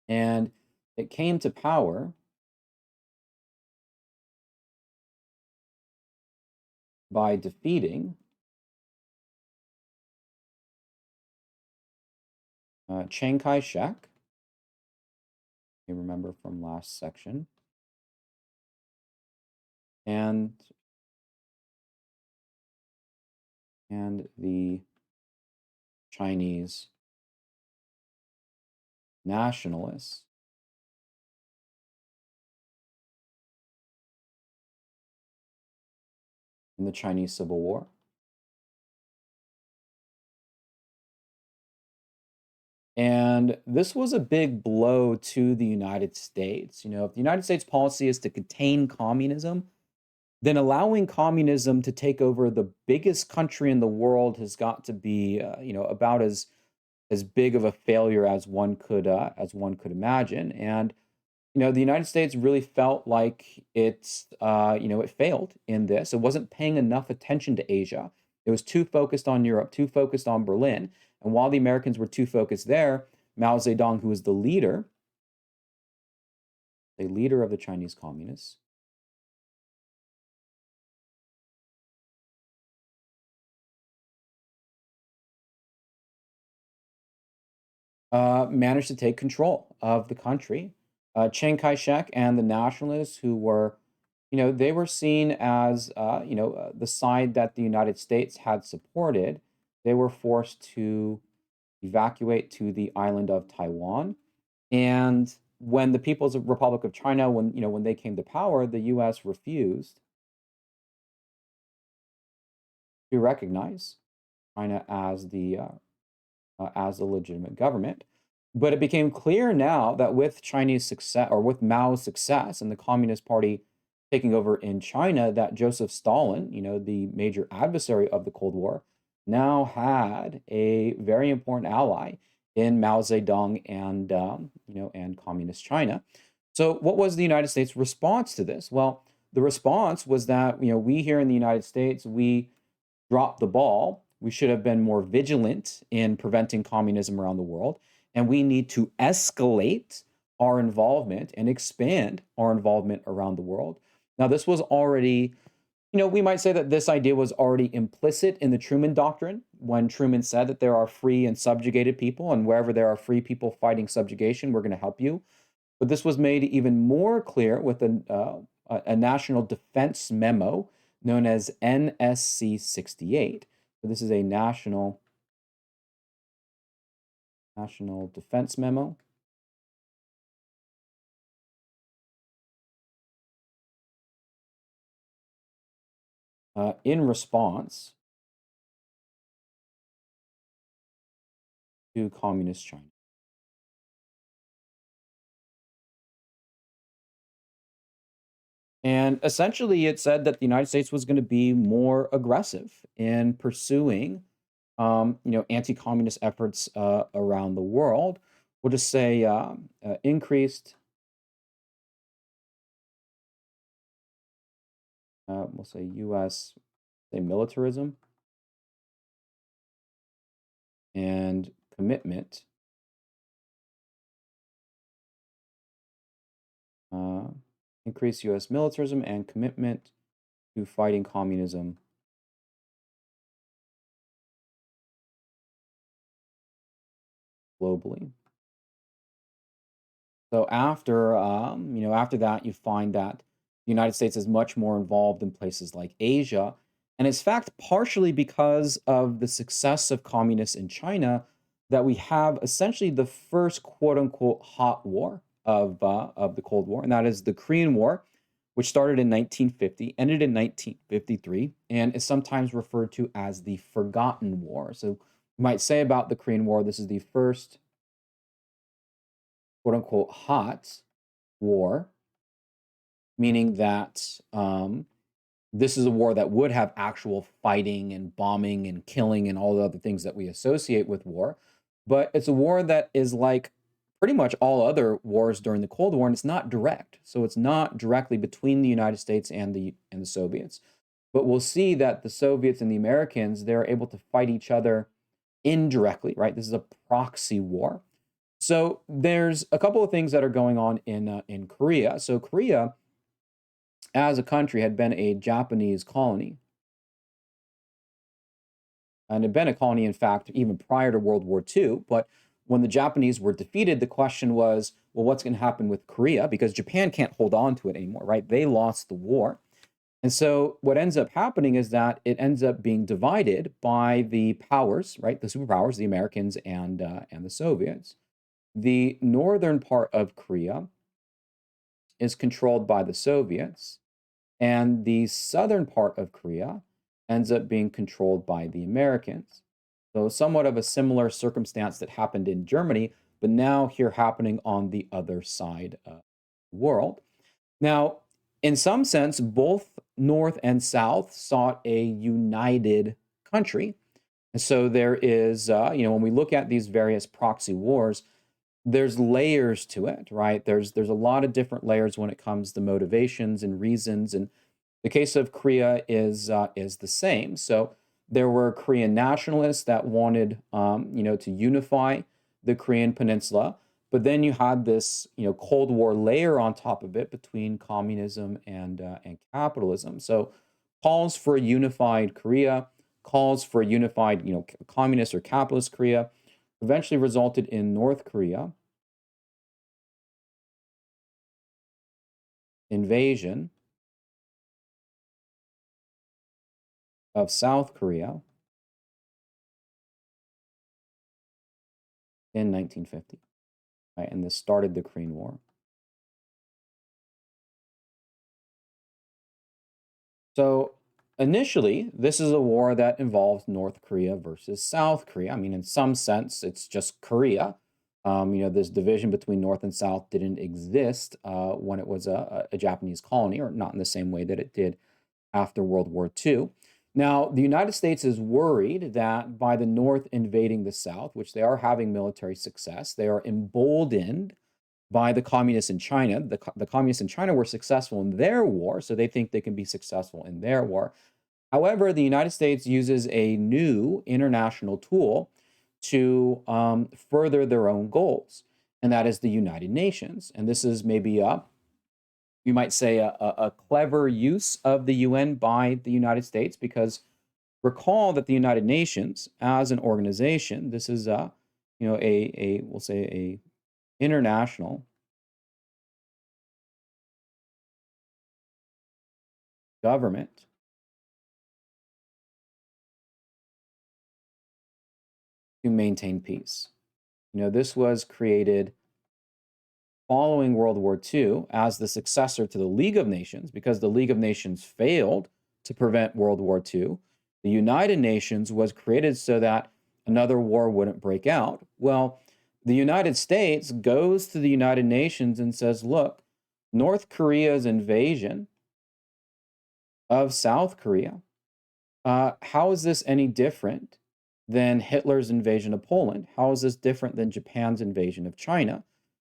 And it came to power by defeating Chiang Kai-shek, you remember from last section, and the Chinese nationalists in the Chinese Civil War. And this was a big blow to the United States. If the United States policy is to contain communism, then allowing communism to take over the biggest country in the world has got to be, about as big of a failure as one could imagine. And the United States really felt like it failed in this. It wasn't paying enough attention to Asia. It was too focused on Europe, too focused on Berlin. And while the Americans were too focused there, Mao Zedong, who was the leader, a leader of the Chinese Communists, managed to take control of the country. Chiang Kai-shek and the nationalists, who were, they were seen as, the side that the United States had supported. They were forced to evacuate to the island of Taiwan. And when the People's Republic of China, when they came to power, the U.S. refused to recognize China as a legitimate government. But it became clear now that with Chinese success, or with Mao's success and the Communist Party taking over in China, that Joseph Stalin, the major adversary of the Cold War, now had a very important ally in Mao Zedong and Communist China. So, what was the United States' response to this? Well, the response was that we here in the United States, we dropped the ball. We should have been more vigilant in preventing communism around the world. And we need to escalate our involvement and expand our involvement around the world. Now, this was already, we might say that this idea was already implicit in the Truman Doctrine when Truman said that there are free and subjugated people, and wherever there are free people fighting subjugation, we're going to help you. But this was made even more clear with a national defense memo known as NSC 68. So this is a national defense memo. In response to Communist China. And essentially, it said that the United States was going to be more aggressive in pursuing, anti-communist efforts around the world. We'll just say increased. We'll say U.S. Militarism and commitment. Increase U.S. militarism and commitment to fighting communism globally. So after that, you find that the United States is much more involved in places like Asia, and it's fact partially because of the success of communists in China that we have essentially the first quote unquote hot war of the Cold War, and that is the Korean War, which started in 1950, ended in 1953, and is sometimes referred to as the Forgotten War. So you might say about the Korean War, this is the first quote unquote hot war, meaning that this is a war that would have actual fighting and bombing and killing and all the other things that we associate with war. But it's a war that is like pretty much all other wars during the Cold War, and it's not direct. So it's not directly between the United States and the Soviets. But we'll see that the Soviets and the Americans, they're able to fight each other indirectly, right? This is a proxy war. So there's a couple of things that are going on in Korea. So Korea, as a country, had been a Japanese colony. And had been a colony, in fact, even prior to World War II. But when the Japanese were defeated, the question was, well, what's going to happen with Korea? Because Japan can't hold on to it anymore, right? They lost the war. And so what ends up happening is that it ends up being divided by the powers, right? The superpowers, the Americans and the Soviets. The northern part of Korea is controlled by the Soviets, and the southern part of Korea ends up being controlled by the Americans. So somewhat of a similar circumstance that happened in Germany, but now here happening on the other side of the world. Now, in some sense, both North and South sought a united country. And so there is, when we look at these various proxy wars, there's layers to it, right? There's a lot of different layers when it comes to motivations and reasons. And the case of Korea is the same. So there were Korean nationalists that wanted, to unify the Korean peninsula. But then you had this, Cold War layer on top of it between communism and capitalism. So calls for a unified Korea, calls for a unified, communist or capitalist Korea, eventually resulted in North Korea invasion of South Korea in 1950, right? And this started the Korean War. So initially, this is a war that involves North Korea versus South Korea. I mean, in some sense, it's just Korea. This division between North and South didn't exist when it was a Japanese colony, or not in the same way that it did after World War II. Now, the United States is worried that by the North invading the South, which they are having military success, they are emboldened by the communists in China. The communists in China were successful in their war, so they think they can be successful in their war. However, the United States uses a new international tool to further their own goals, and that is the United Nations. And this is maybe you might say a clever use of the UN by the United States, because recall that the United Nations as an organization, this is we'll say a international government to maintain peace. This was created following World War II as the successor to the League of Nations, because the League of Nations failed to prevent World War II. The United Nations was created so that another war wouldn't break out. Well, the United States goes to the United Nations and says, look, North Korea's invasion of South Korea, how is this any different than Hitler's invasion of Poland? How is this different than Japan's invasion of China?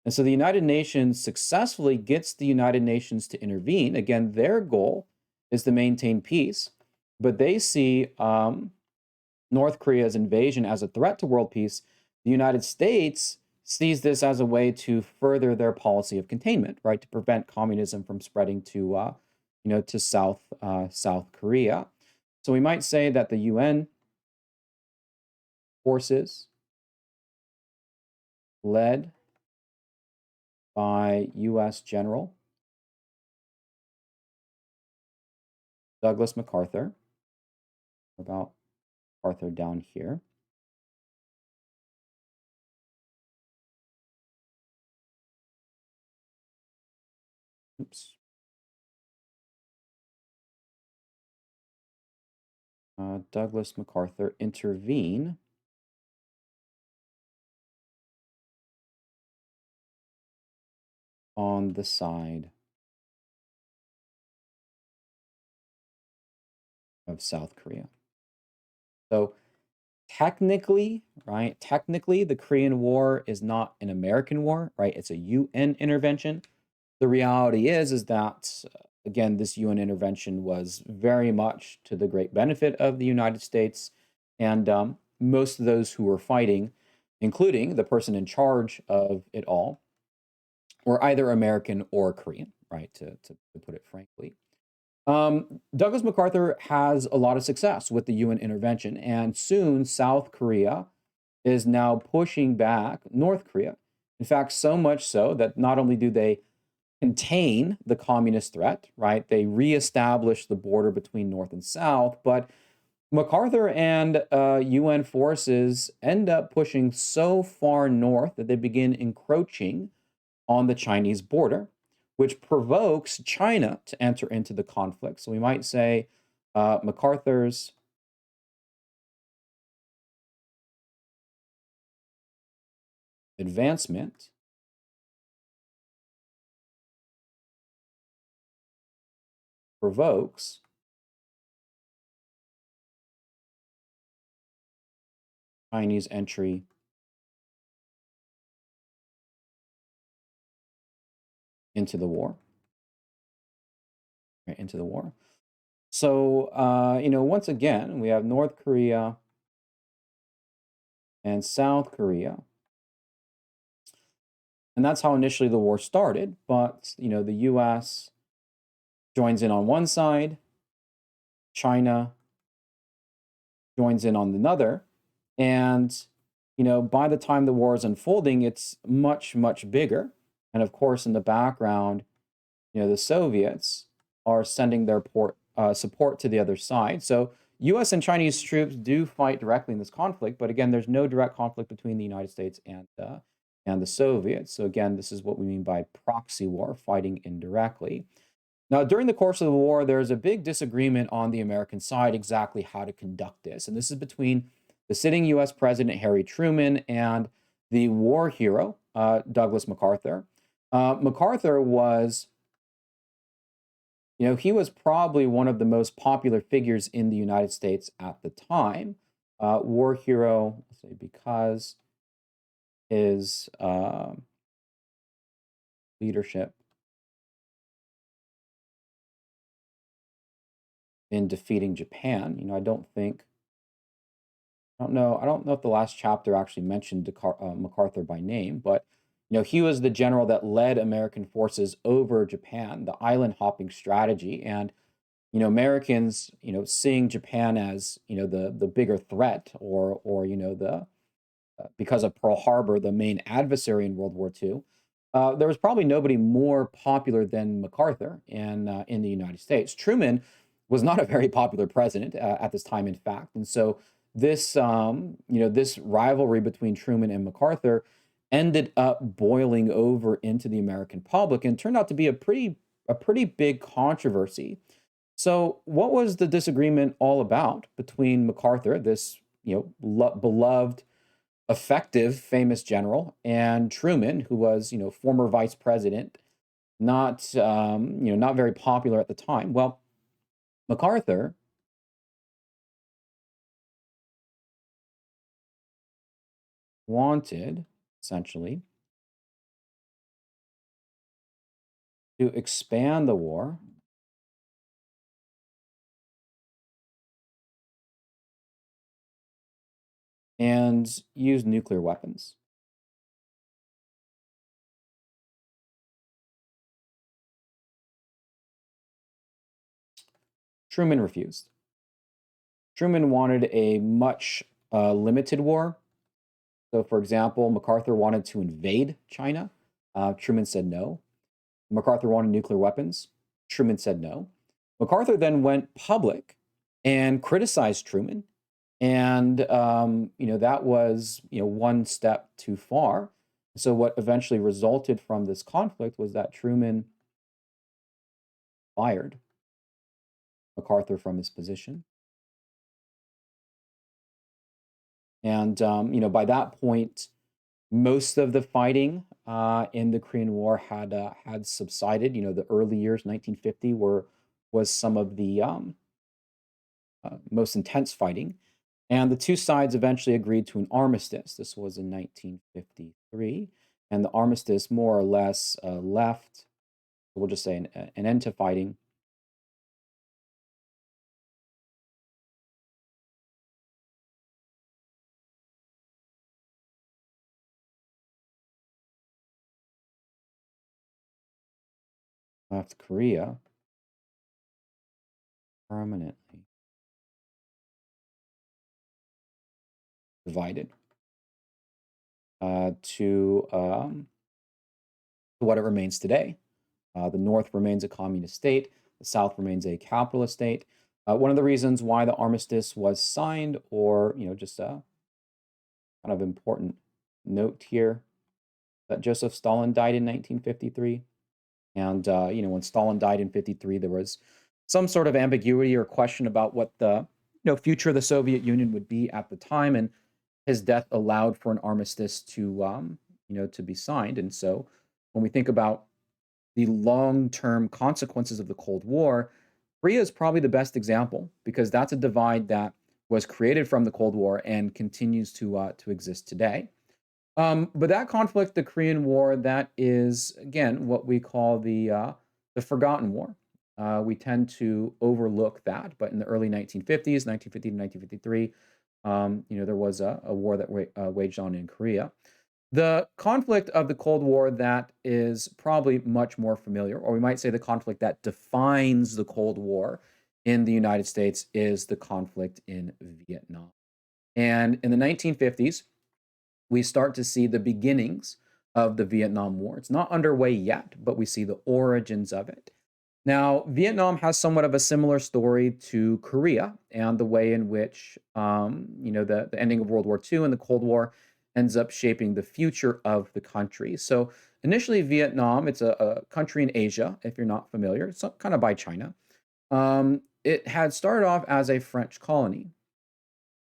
And so the United Nations successfully gets the United Nations to intervene. Again, their goal is to maintain peace, but they see North Korea's invasion as a threat to world peace. The United States sees this as a way to further their policy of containment, right, to prevent communism from spreading to, to South Korea. So we might say that the UN forces led by U.S. General Douglas MacArthur, about MacArthur down here. Oops. Douglas MacArthur intervene on the side of South Korea. So technically, right, the Korean War is not an American war, right? It's a UN intervention. The reality is that, again, this UN intervention was very much to the great benefit of the United States. And most of those who were fighting, including the person in charge of it all, were either American or Korean, right, to put it frankly. Douglas MacArthur has a lot of success with the UN intervention, and soon South Korea is now pushing back North Korea. In fact, so much so that not only do they contain the communist threat, right, they reestablish the border between North and South, but MacArthur and UN forces end up pushing so far north that they begin encroaching on the Chinese border, which provokes China to enter into the conflict. So we might say MacArthur's advancement provokes Chinese entry into the war. Right, into the war. So, once again, we have North Korea and South Korea And that's how initially the war started. But, the US joins in on one side, China joins in on another. And, by the time the war is unfolding, it's much, much bigger. And of course, in the background, the Soviets are sending their support to the other side. So US and Chinese troops do fight directly in this conflict, but again, there's no direct conflict between the United States and the Soviets. So again, this is what we mean by proxy war, fighting indirectly. Now, during the course of the war, there's a big disagreement on the American side exactly how to conduct this. And this is between the sitting US President Harry Truman and the war hero, Douglas MacArthur. MacArthur was, he was probably one of the most popular figures in the United States at the time. War hero, let's say, because his leadership in defeating Japan. I don't know if the last chapter actually mentioned MacArthur by name, but he was the general that led American forces over Japan, the island hopping strategy, and Americans, seeing Japan as the bigger threat, or the because of Pearl Harbor, the main adversary in World War II. There was probably nobody more popular than MacArthur in the United States. Truman was not a very popular president at this time, in fact, and so this rivalry between Truman and MacArthur ended up boiling over into the American public and turned out to be a pretty big controversy. So, what was the disagreement all about between MacArthur, this beloved, effective, famous general, and Truman, who was former vice president, not very popular at the time? Well, MacArthur wanted essentially to expand the war and use nuclear weapons. Truman refused. Truman wanted a much limited war. So, for example, MacArthur wanted to invade China. Truman said no. MacArthur wanted nuclear weapons. Truman said no. MacArthur then went public and criticized Truman. And, that was, one step too far. So what eventually resulted from this conflict was that Truman fired MacArthur from his position. And, by that point, most of the fighting in the Korean War had subsided. The early years, 1950, was some of the most intense fighting. And the two sides eventually agreed to an armistice. This was in 1953. And the armistice more or less left, we'll just say, an end to fighting. Left Korea permanently divided to what it remains today. The North remains a communist state. The South remains a capitalist state. One of the reasons why the armistice was signed, or just a kind of important note here, that Joseph Stalin died in 1953, and when Stalin died in 53, there was some sort of ambiguity or question about what the future of the Soviet Union would be at the time, and his death allowed for an armistice to be signed. And so, when we think about the long-term consequences of the Cold War, Korea is probably the best example because that's a divide that was created from the Cold War and continues to exist today. But that conflict, the Korean War, that is again what we call the forgotten war. We tend to overlook that, but in the early 1950s, 1950 to 1953, there was a war that waged on in Korea. The conflict of the Cold War that is probably much more familiar, or we might say the conflict that defines the Cold War in the United States, is the conflict in Vietnam. And in the 1950s, we start to see the beginnings of the Vietnam War. It's not underway yet, but we see the origins of it. Now, Vietnam has somewhat of a similar story to Korea and the way in which, the ending of World War II and the Cold War ends up shaping the future of the country. So initially, Vietnam, it's a country in Asia, if you're not familiar, it's kind of by China. It had started off as a French colony.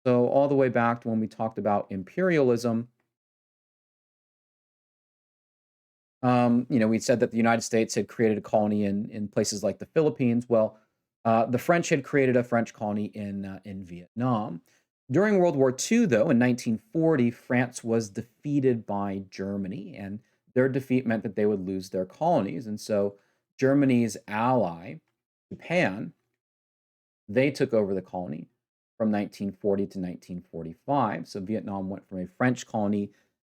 So all the way back to when we talked about imperialism, we said that the United States had created a colony in places like the Philippines. Well, the French had created a French colony in Vietnam. During World War II, though, in 1940, France was defeated by Germany, and their defeat meant that they would lose their colonies. And so Germany's ally, Japan, they took over the colony from 1940 to 1945. So Vietnam went from a French colony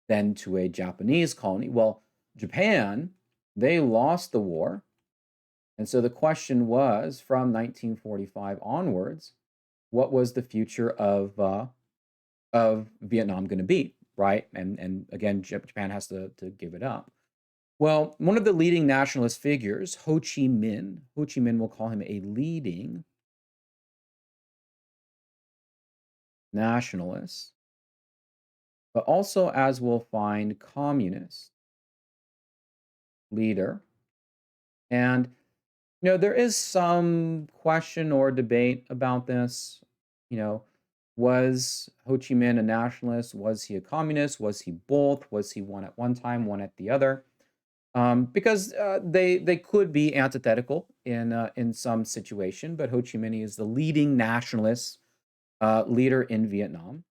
then to a Japanese colony. Well, Japan, they lost the war. And so the question was, from 1945 onwards, what was the future of Vietnam going to be, right? And again, Japan has to give it up. Well, one of the leading nationalist figures, Ho Chi Minh, we'll call him a leading nationalist, but also, as we'll find, communist leader. And there is some question or debate about this. Was Ho Chi Minh a nationalist? Was he a communist? Was he both? Was he one at one time, one at the other? Because they could be antithetical in some situation. But Ho Chi Minh is the leading nationalist leader in Vietnam.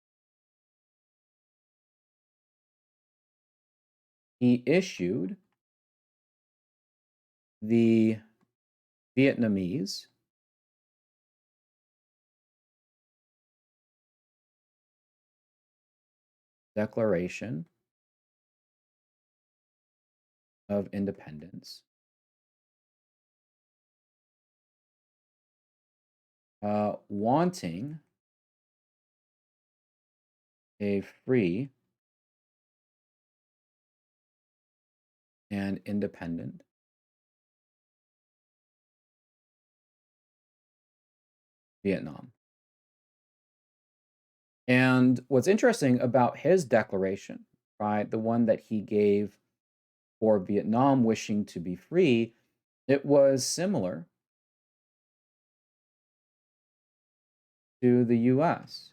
He issued the Vietnamese Declaration of Independence, wanting a free and independent Vietnam. And what's interesting about his declaration, right, the one that he gave for Vietnam wishing to be free, it was similar to the US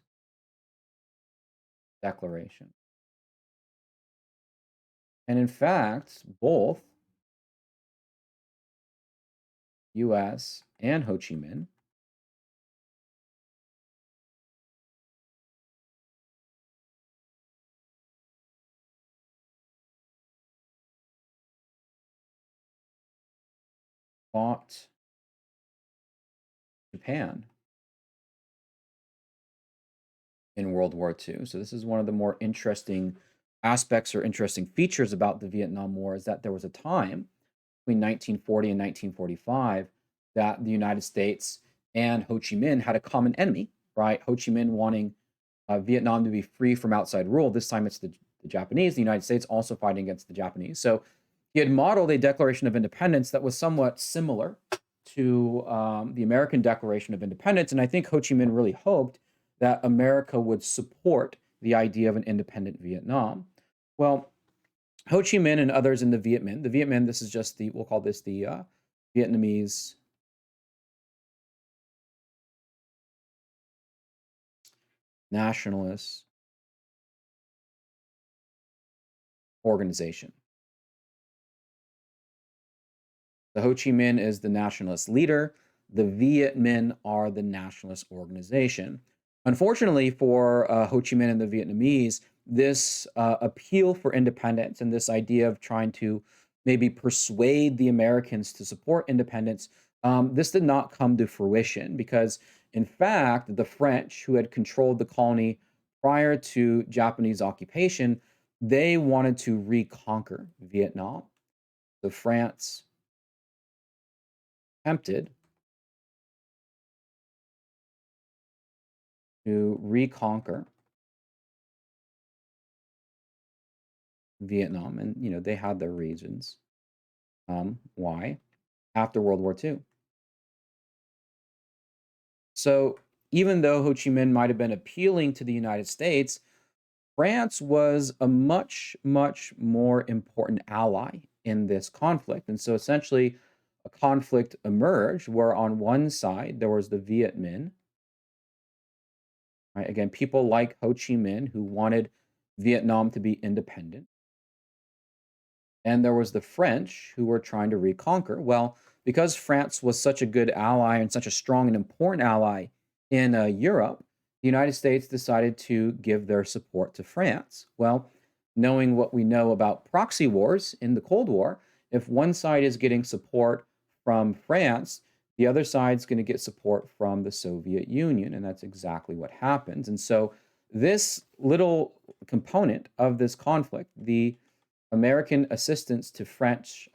declaration. And in fact, both US and Ho Chi Minh fought Japan in World War II. So this is one of the more interesting aspects or interesting features about the Vietnam War, is that there was a time between 1940 and 1945 that the United States and Ho Chi Minh had a common enemy, right? Ho Chi Minh wanting Vietnam to be free from outside rule. This time it's the Japanese, the United States also fighting against the Japanese. So he had modeled a Declaration of Independence that was somewhat similar to the American Declaration of Independence. And I think Ho Chi Minh really hoped that America would support the idea of an independent Vietnam. Well, Ho Chi Minh and others in the Viet Minh, this is just we'll call this the Vietnamese Nationalist Organization. The Ho Chi Minh is the nationalist leader. The Viet Minh are the nationalist organization. Unfortunately for Ho Chi Minh and the Vietnamese, this appeal for independence and this idea of trying to maybe persuade the Americans to support independence, this did not come to fruition because, in fact, the French, who had controlled the colony prior to Japanese occupation, they wanted to reconquer Vietnam. So France attempted to reconquer Vietnam, and they had their reasons. Why? After World War II. So even though Ho Chi Minh might have been appealing to the United States, France was a much, much more important ally in this conflict. And so essentially, a conflict emerged where on one side there was the Viet Minh, right? Again, people like Ho Chi Minh who wanted Vietnam to be independent. And there was the French who were trying to reconquer. Well, because France was such a good ally and such a strong and important ally in Europe, the United States decided to give their support to France. Well, knowing what we know about proxy wars in the Cold War, if one side is getting support from France, the other side's going to get support from the Soviet Union, and that's exactly what happens. And so this little component of this conflict, the American assistance to French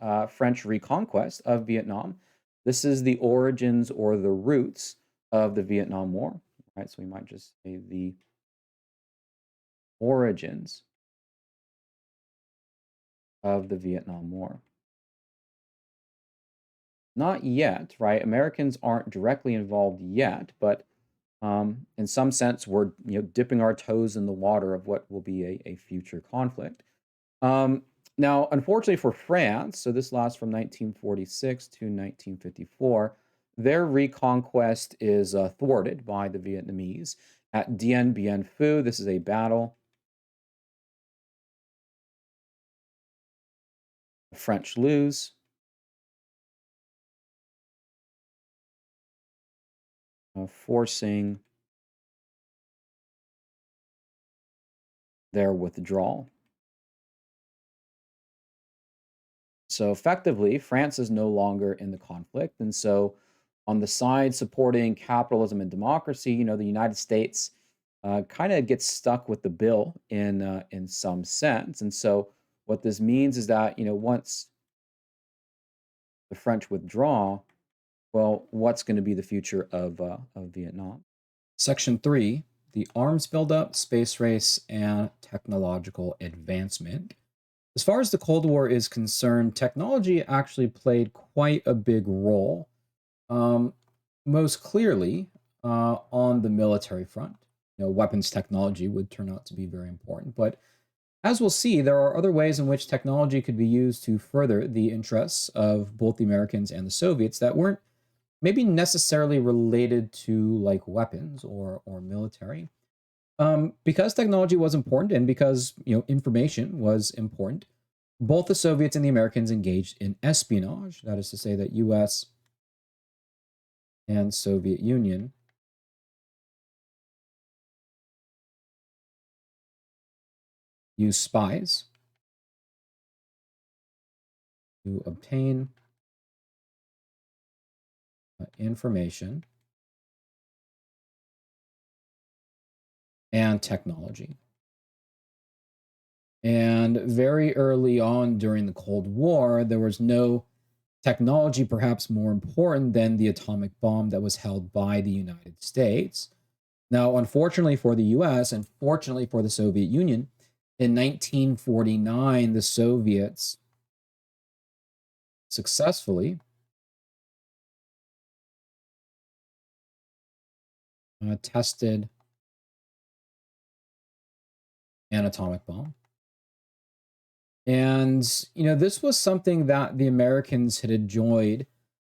reconquest of Vietnam. This is the origins or the roots of the Vietnam War, right? So we might just say the origins of the Vietnam War. Not yet, right? Americans aren't directly involved yet, but in some sense, we're dipping our toes in the water of what will be a future conflict. Now, unfortunately for France, so this lasts from 1946 to 1954, their reconquest is thwarted by the Vietnamese at Dien Bien Phu. This is a battle. The French lose. Forcing their withdrawal. So effectively, France is no longer in the conflict. And so on the side supporting capitalism and democracy, the United States kind of gets stuck with the bill in some sense. And so what this means is that, once the French withdraw, well, what's going to be the future of Vietnam? Section 3, the arms buildup, space race, and technological advancement. As far as the Cold War is concerned, technology actually played quite a big role, most clearly on the military front. Weapons technology would turn out to be very important. But as we'll see, there are other ways in which technology could be used to further the interests of both the Americans and the Soviets that weren't maybe necessarily related to like weapons or military. Because technology was important and because information was important, both the Soviets and the Americans engaged in espionage. That is to say that U.S. and Soviet Union use spies to obtain information and technology. And very early on during the Cold War, there was no technology perhaps more important than the atomic bomb that was held by the United States. Now, unfortunately for the US and fortunately for the Soviet Union, in 1949, the Soviets successfully tested an atomic bomb. And, this was something that the Americans had enjoyed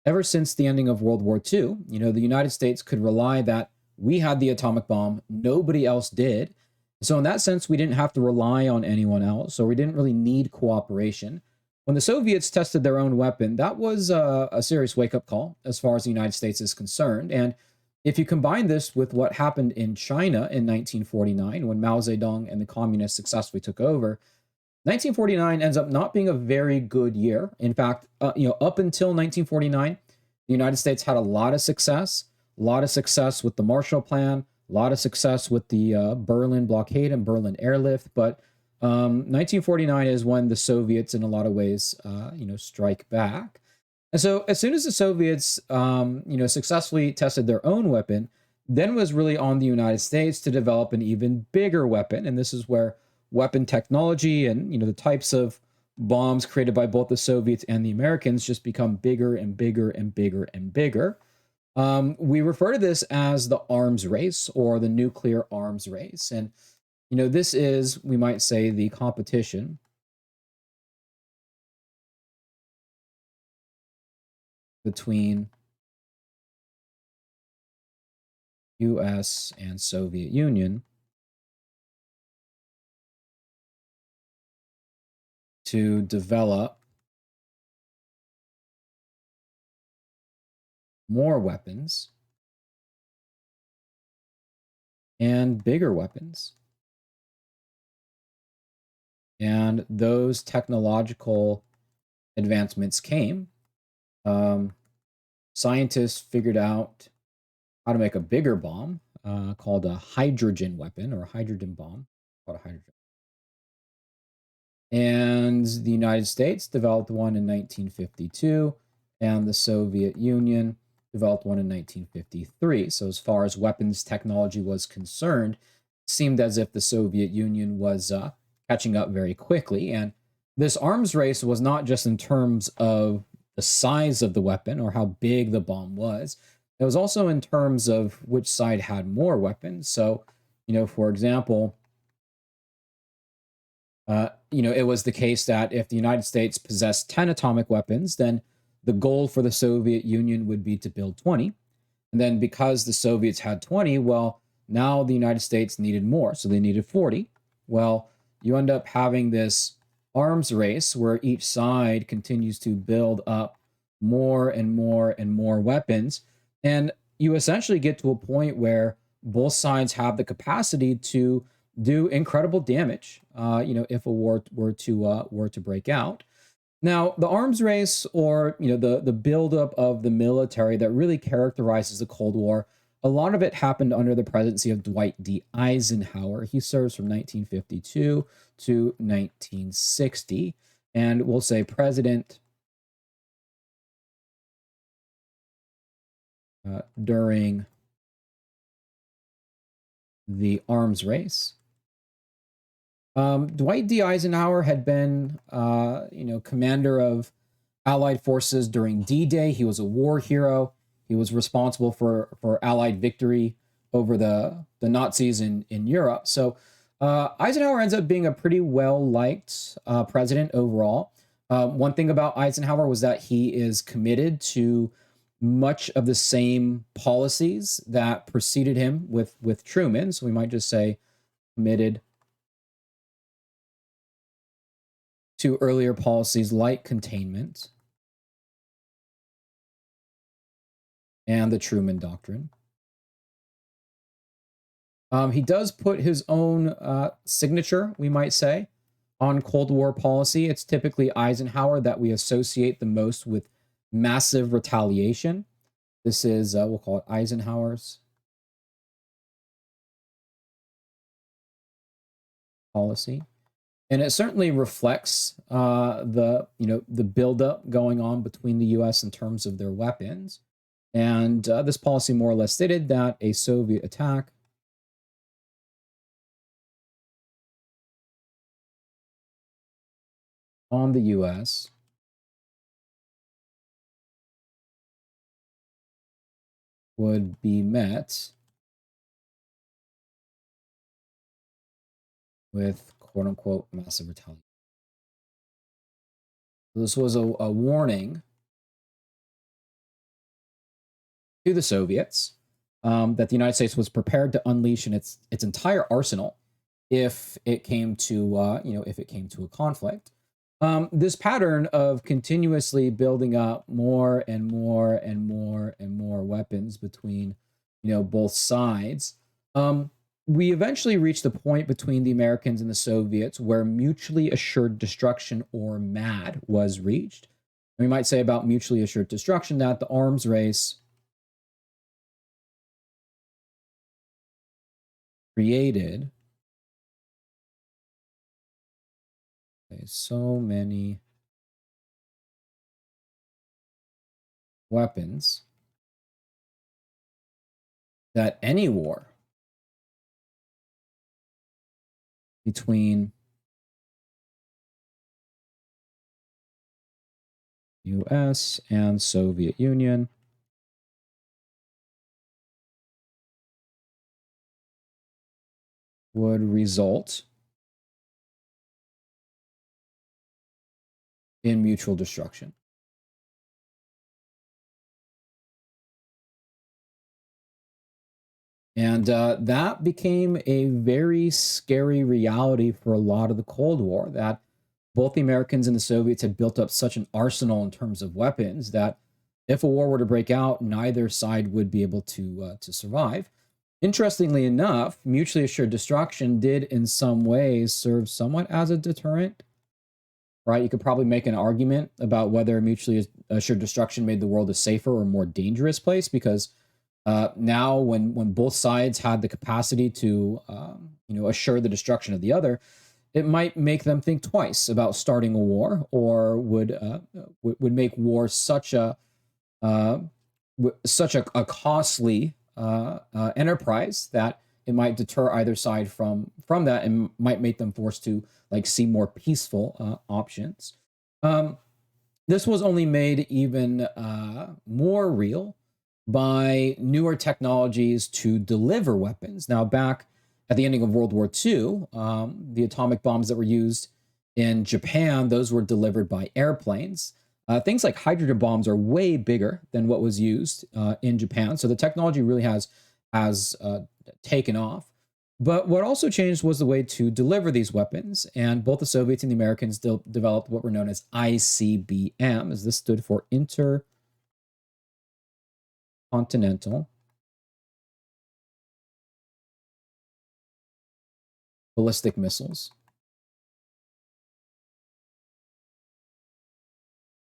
ever since the ending of World War II. The United States could rely that we had the atomic bomb, nobody else did. So in that sense, we didn't have to rely on anyone else, so we didn't really need cooperation. When the Soviets tested their own weapon, that was a serious wake-up call as far as the United States is concerned. And if you combine this with what happened in China in 1949, when Mao Zedong and the communists successfully took over, 1949 ends up not being a very good year. In fact, up until 1949, the United States had a lot of success with the Marshall Plan, a lot of success with the Berlin blockade and Berlin airlift. But 1949 is when the Soviets, in a lot of ways, strike back. And so, as soon as the Soviets, successfully tested their own weapon, then was really on the United States to develop an even bigger weapon. And this is where weapon technology and the types of bombs created by both the Soviets and the Americans just become bigger and bigger and bigger and bigger. We refer to this as the arms race or the nuclear arms race. And, this is, we might say, the competition between US and Soviet Union to develop more weapons and bigger weapons. And those technological advancements came. Scientists figured out how to make a bigger bomb called a hydrogen weapon or a hydrogen bomb, called a hydrogen. And the United States developed one in 1952, and the Soviet Union developed one in 1953. So, as far as weapons technology was concerned, it seemed as if the Soviet Union was catching up very quickly. And this arms race was not just in terms of the size of the weapon or how big the bomb was, it was also in terms of which side had more weapons. So, for example, it was the case that if the United States possessed 10 atomic weapons, then the goal for the Soviet Union would be to build 20. And then because the Soviets had 20, well, now the United States needed more. So they needed 40. Well, you end up having this arms race where each side continues to build up more and more and more weapons. And you essentially get to a point where both sides have the capacity to do incredible damage, if a war were to break out. Now, the arms race, or the buildup of the military that really characterizes the Cold War, a lot of it happened under the presidency of Dwight D. Eisenhower. He serves from 1952 to 1960, and we'll say president during the arms race. Dwight D. Eisenhower had been, commander of Allied forces during D-Day. He was a war hero. He was responsible for Allied victory over the Nazis in Europe. So Eisenhower ends up being a pretty well-liked president overall. One thing about Eisenhower was that he is committed to much of the same policies that preceded him with Truman. So we might just say committed to earlier policies like containment and the Truman Doctrine. He does put his own signature, we might say, on Cold War policy. It's typically Eisenhower that we associate the most with massive retaliation. This is, we'll call it Eisenhower's policy. And it certainly reflects the buildup going on between the U.S. in terms of their weapons. And this policy more or less stated that a Soviet attack on the U.S. would be met with quote-unquote massive retaliation. This was a warning to the Soviets that the United States was prepared to unleash in its entire arsenal if it came to a conflict. This pattern of continuously building up more and more and more and more weapons between both sides. We eventually reached the point between the Americans and the Soviets where mutually assured destruction, or MAD, was reached. We might say about mutually assured destruction that the arms race created Okay, so many weapons that any war between US and Soviet Union would result in mutual destruction. And that became a very scary reality for a lot of the Cold War, that both the Americans and the Soviets had built up such an arsenal in terms of weapons that if a war were to break out, neither side would be able to survive. Interestingly enough, mutually assured destruction did in some ways serve somewhat as a deterrent, right? You could probably make an argument about whether mutually assured destruction made the world a safer or more dangerous place, because now when both sides had the capacity to assure the destruction of the other, it might make them think twice about starting a war, or would make war such a costly enterprise that it might deter either side from that, and might make them forced to like see more peaceful options. Um, this was only made even more real by newer technologies to deliver weapons. Now, back at the ending of World War II, the atomic bombs that were used in Japan, those were delivered by airplanes. Things like hydrogen bombs are way bigger than what was used in Japan, so the technology really has taken off. But what also changed was the way to deliver these weapons, and both the Soviets and the Americans developed what were known as ICBM, as this stood for Intercontinental Ballistic Missiles.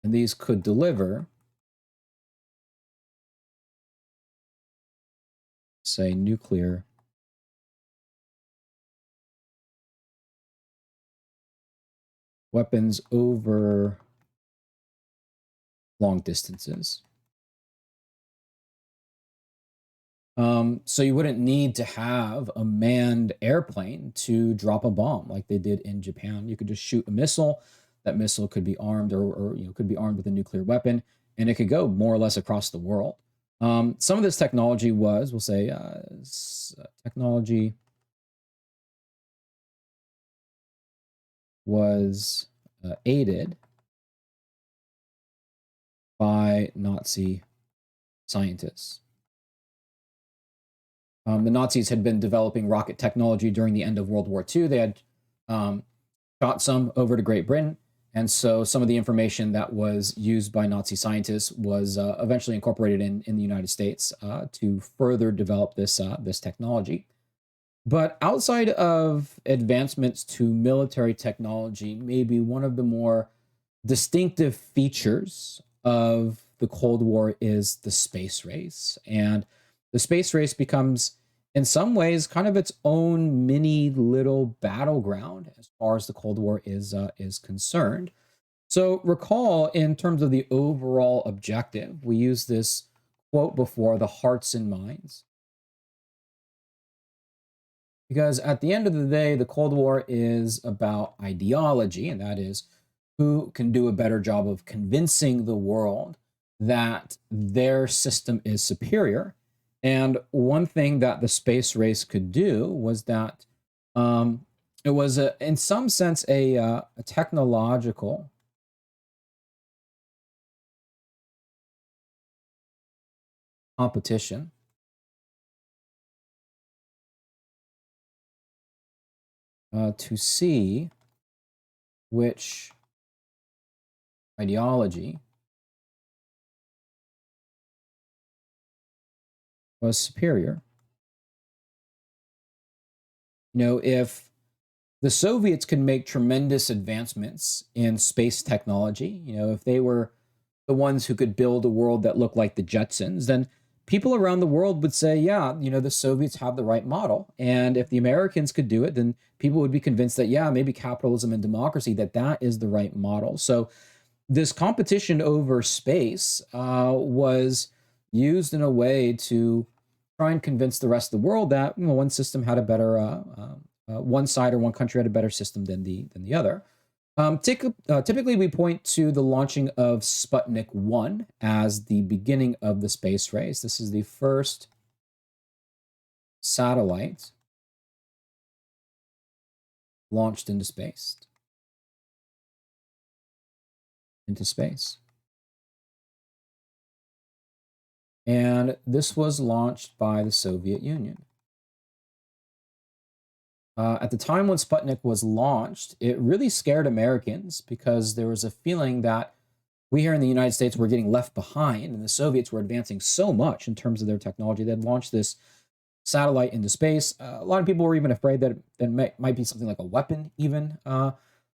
And these could deliver, say, nuclear weapons over long distances. So you wouldn't need to have a manned airplane to drop a bomb like they did in Japan. You could just shoot a missile. That missile could be armed, or could be armed with a nuclear weapon, and it could go more or less across the world. Some of this technology was, we'll say, technology was aided by Nazi scientists. The Nazis had been developing rocket technology during the end of World War II. They had shot some over to Great Britain, and so some of the information that was used by Nazi scientists was eventually incorporated in the United States to further develop this technology. But outside of advancements to military technology, maybe one of the more distinctive features of the Cold War is the space race. And the space race becomes, in some ways, kind of its own mini little battleground as far as the Cold War is concerned. So recall, in terms of the overall objective, we use this quote before, the hearts and minds. Because at the end of the day, the Cold War is about ideology, and that is who can do a better job of convincing the world that their system is superior. And one thing that the space race could do was that it was, in some sense, a technological competition to see which ideology was superior. If the Soviets could make tremendous advancements in space technology, if they were the ones who could build a world that looked like the Jetsons, then people around the world would say, yeah, the Soviets have the right model. And if the Americans could do it, then people would be convinced that, yeah, maybe capitalism and democracy, that is the right model. So this competition over space was used in a way to try and convince the rest of the world that one system had a better, one side or one country had a better system than the other. Typically, we point to the launching of Sputnik 1 as the beginning of the space race. This is the first satellite launched into space. And this was launched by the Soviet Union. At the time when Sputnik was launched, it really scared Americans because there was a feeling that we here in the United States were getting left behind, and the Soviets were advancing so much in terms of their technology. They had launched this satellite into space. A lot of people were even afraid that it might be something like a weapon, even.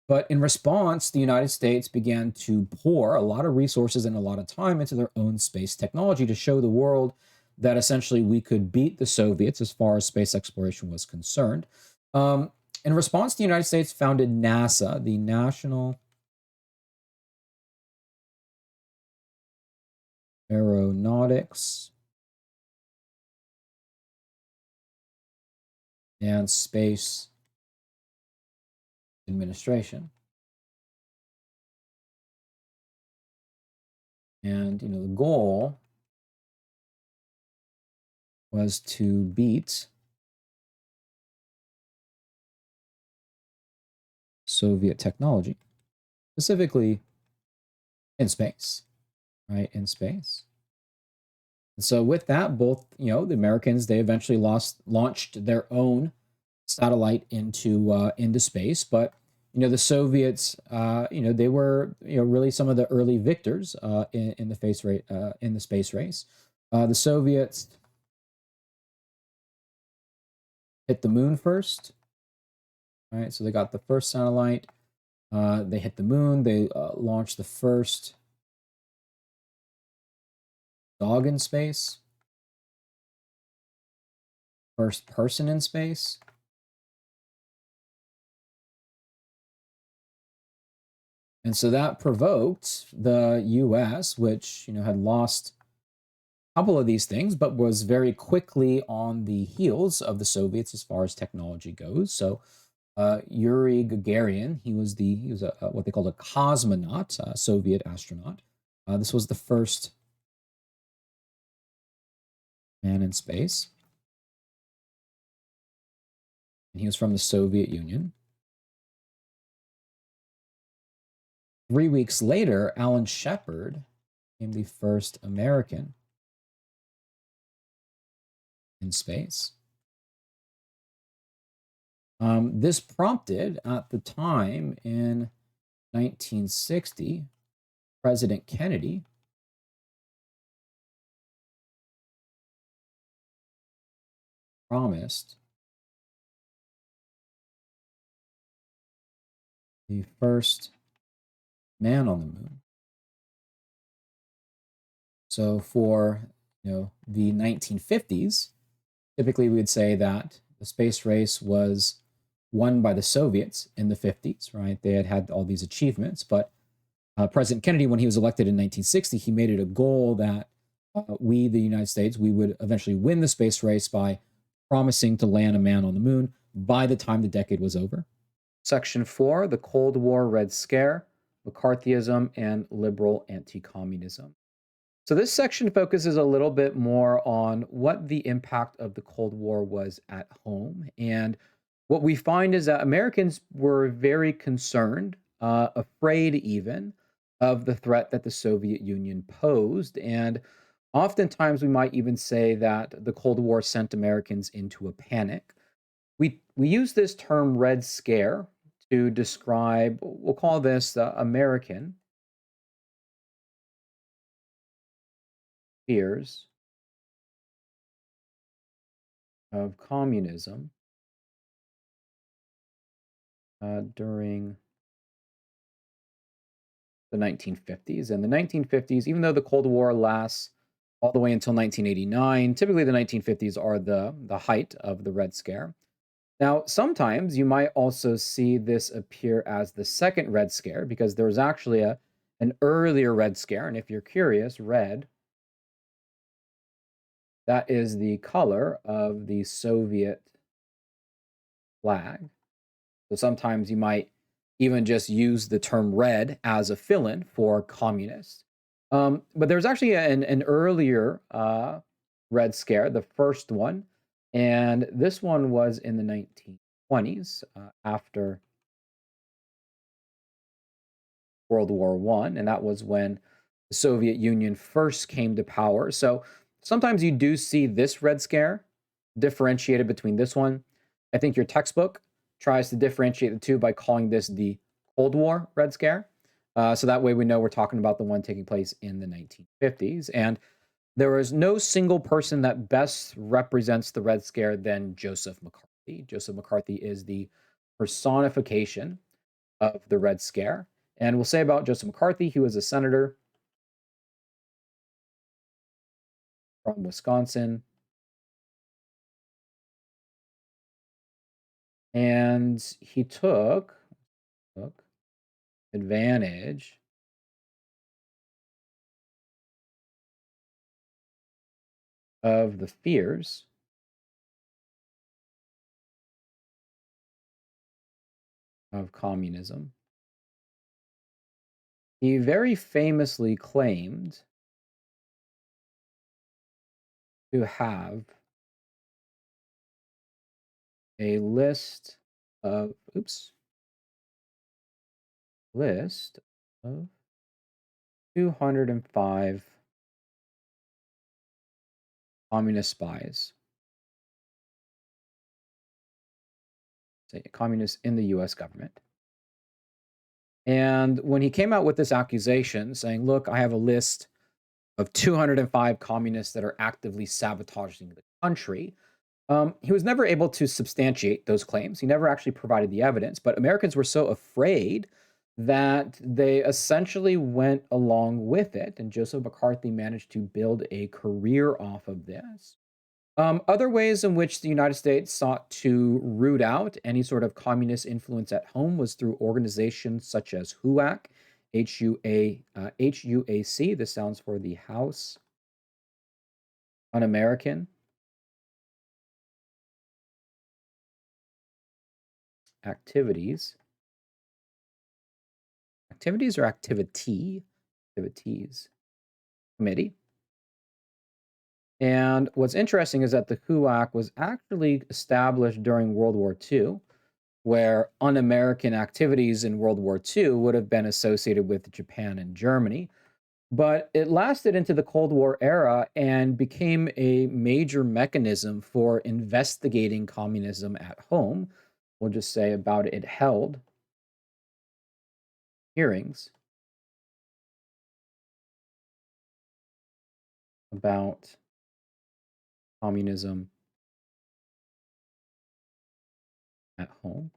But in response, the United States began to pour a lot of resources and a lot of time into their own space technology to show the world that essentially we could beat the Soviets as far as space exploration was concerned. In response, the United States founded NASA, the National Aeronautics and Space Administration. And, the goal was to beat Soviet technology, specifically in space, right? In space. And so with that, both, the Americans, they eventually launched their own satellite into space, but the Soviets, they were really some of the early victors in the space race. The Soviets hit the moon first, right? So they got the first satellite. They hit the moon. They launched the first dog in space, first person in space. And so that provoked the US, which, had lost a couple of these things, but was very quickly on the heels of the Soviets as far as technology goes. So Yuri Gagarin, he was what they called a cosmonaut, a Soviet astronaut. This was the first man in space. And he was from the Soviet Union. 3 weeks later, Alan Shepard became the first American in space. This prompted, at the time in 1960, President Kennedy promised the first man on the moon. So for the 1950s, typically we would say that the space race was won by the Soviets in the 50s, right? They had all these achievements, but President Kennedy, when he was elected in 1960, he made it a goal that we, the United States, we would eventually win the space race by promising to land a man on the moon by the time the decade was over. Section 4, the Cold War Red Scare, McCarthyism, and liberal anti-communism. So this section focuses a little bit more on what the impact of the Cold War was at home. And what we find is that Americans were very concerned, afraid even, of the threat that the Soviet Union posed. And oftentimes we might even say that the Cold War sent Americans into a panic. We use this term Red Scare to describe, we'll call this the American fears of communism during the 1950s. And the 1950s, even though the Cold War lasts all the way until 1989. Typically, the 1950s are the height of the Red Scare. Now, sometimes you might also see this appear as the second Red Scare because there was actually an earlier Red Scare. And if you're curious, red, that is the color of the Soviet flag. So sometimes you might even just use the term red as a fill-in for communist. But there's actually an earlier Red Scare, the first one, and this one was in the 1920s after World War I, and that was when the Soviet Union first came to power. So sometimes you do see this Red Scare differentiated between this one. I think your textbook tries to differentiate the two by calling this the Cold War Red Scare. So that way we know we're talking about the one taking place in the 1950s. And there is no single person that best represents the Red Scare than Joseph McCarthy. Joseph McCarthy is the personification of the Red Scare. And we'll say about Joseph McCarthy, he was a senator from Wisconsin. And he took advantage of the fears of communism. He very famously claimed to have a list of 205 communist spies. Say communists in the US government. And when he came out with this accusation saying, look, I have a list of 205 communists that are actively sabotaging the country, he was never able to substantiate those claims. He never actually provided the evidence, but Americans were so afraid that they essentially went along with it. And Joseph McCarthy managed to build a career off of this. Other ways in which the United States sought to root out any sort of communist influence at home was through organizations such as HUAC, HUAC. This stands for the House Un-American Activities or activities committee. And what's interesting is that the HUAC was actually established during World War II, where un-American activities in World War II would have been associated with Japan and Germany. But it lasted into the Cold War era and became a major mechanism for investigating communism at home. We'll just say about it held hearings about communism at home.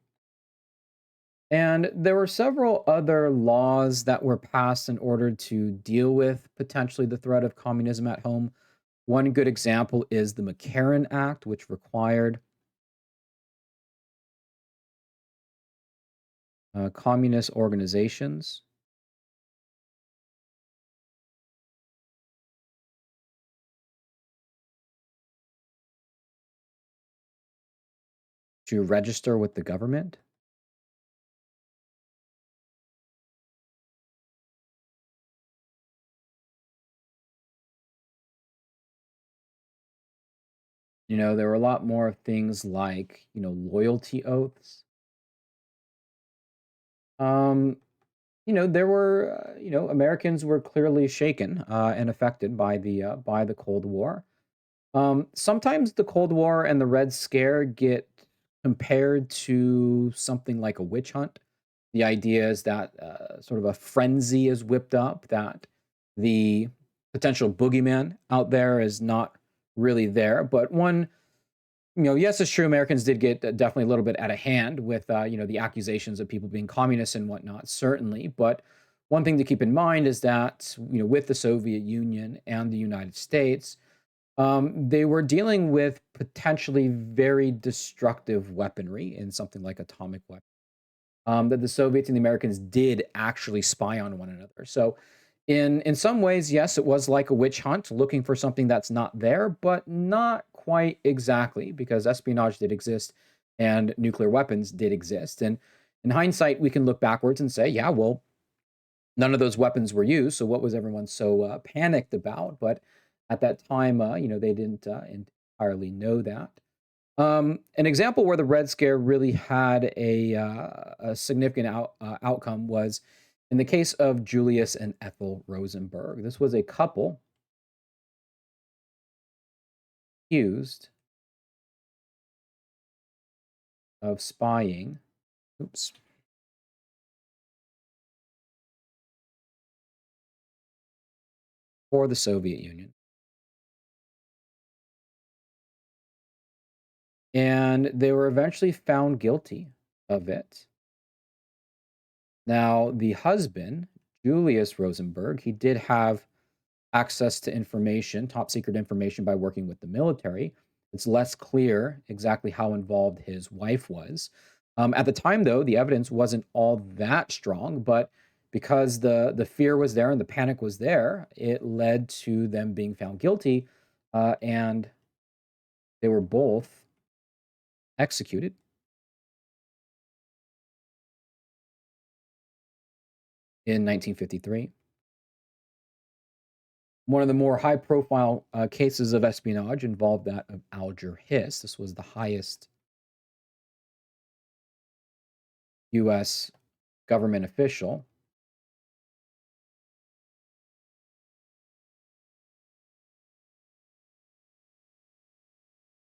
And there were several other laws that were passed in order to deal with potentially the threat of communism at home. One good example is the McCarran Act, which required communist organizations to register with the government. You know, there were a lot more things like, loyalty oaths. There were, Americans were clearly shaken and affected by the Cold War. Sometimes the Cold War and the Red Scare get compared to something like a witch hunt. The idea is that sort of a frenzy is whipped up, that the potential boogeyman out there is not really there. But yes, it's true, Americans did get definitely a little bit out of hand with, the accusations of people being communists and whatnot, certainly. But one thing to keep in mind is that, with the Soviet Union and the United States, they were dealing with potentially very destructive weaponry in something like atomic weapons. That the Soviets and the Americans did actually spy on one another. So, in some ways, yes, it was like a witch hunt looking for something that's not there, but not quite exactly, because espionage did exist and nuclear weapons did exist. And in hindsight, we can look backwards and say, yeah, well, none of those weapons were used. So what was everyone so panicked about? But at that time, they didn't entirely know that. An example where the Red Scare really had a significant outcome was in the case of Julius and Ethel Rosenberg. This was a couple accused of spying. Oops. For the Soviet Union. And they were eventually found guilty of it. Now, the husband, Julius Rosenberg, he did have access to information, top secret information, by working with the military. It's less clear exactly how involved his wife was. At the time, though, the evidence wasn't all that strong, but because the fear was there and the panic was there, it led to them being found guilty, and they were both executed in 1953. One of the more high profile cases of espionage involved that of Alger Hiss. This was the highest U.S. government official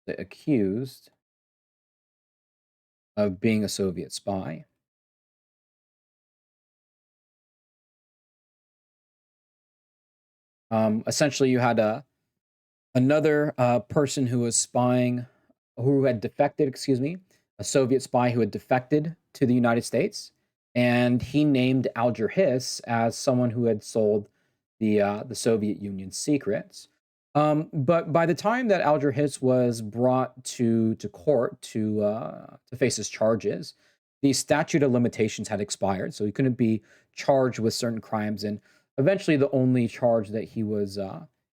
accused of being a Soviet spy. Essentially, you had another person who was spying, who had defected, excuse me, a Soviet spy who had defected to the United States, and he named Alger Hiss as someone who had sold the Soviet Union secrets. But by the time that Alger Hiss was brought to court to face his charges, the statute of limitations had expired, so he couldn't be charged with certain crimes. And eventually, the only charge that he was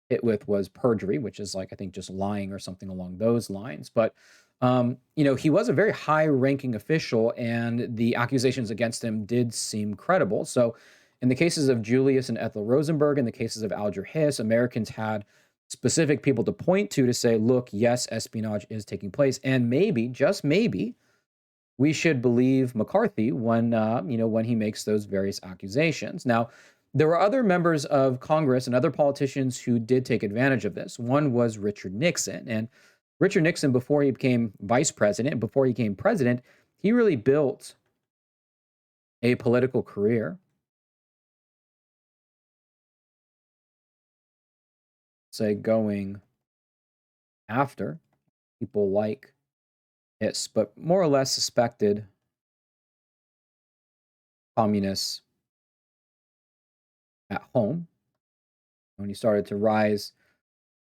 hit with was perjury, which is like, I think, just lying or something along those lines. But he was a very high-ranking official, and the accusations against him did seem credible. So, in the cases of Julius and Ethel Rosenberg, in the cases of Alger Hiss, Americans had specific people to point to say, look, yes, espionage is taking place, and maybe, just maybe, we should believe McCarthy when he makes those various accusations. Now, there were other members of Congress and other politicians who did take advantage of this. One was Richard Nixon. And Richard Nixon, before he became vice president, before he became president, he really built a political career, say, going after people like Hiss, but more or less suspected communists at home. When he started to rise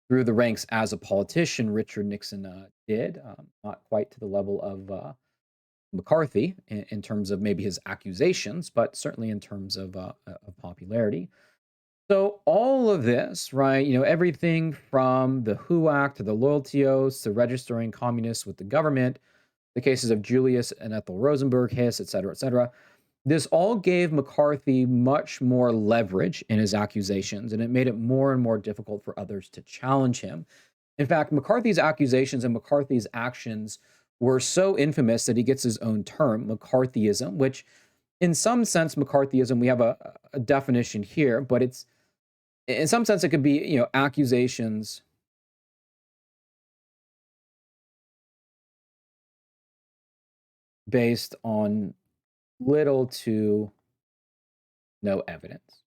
through the ranks as a politician, Richard Nixon did, not quite to the level of McCarthy in terms of maybe his accusations, but certainly in terms of popularity. So all of this, right, everything from the WHO Act to the loyalty oaths to registering communists with the government, the cases of Julius and Ethel Rosenberg, Hiss, et cetera, this all gave McCarthy much more leverage in his accusations, and it made it more and more difficult for others to challenge him. In fact, McCarthy's accusations and McCarthy's actions were so infamous that he gets his own term, McCarthyism, which in some sense, McCarthyism, we have a definition here, but it's, in some sense, it could be, accusations based on little to no evidence,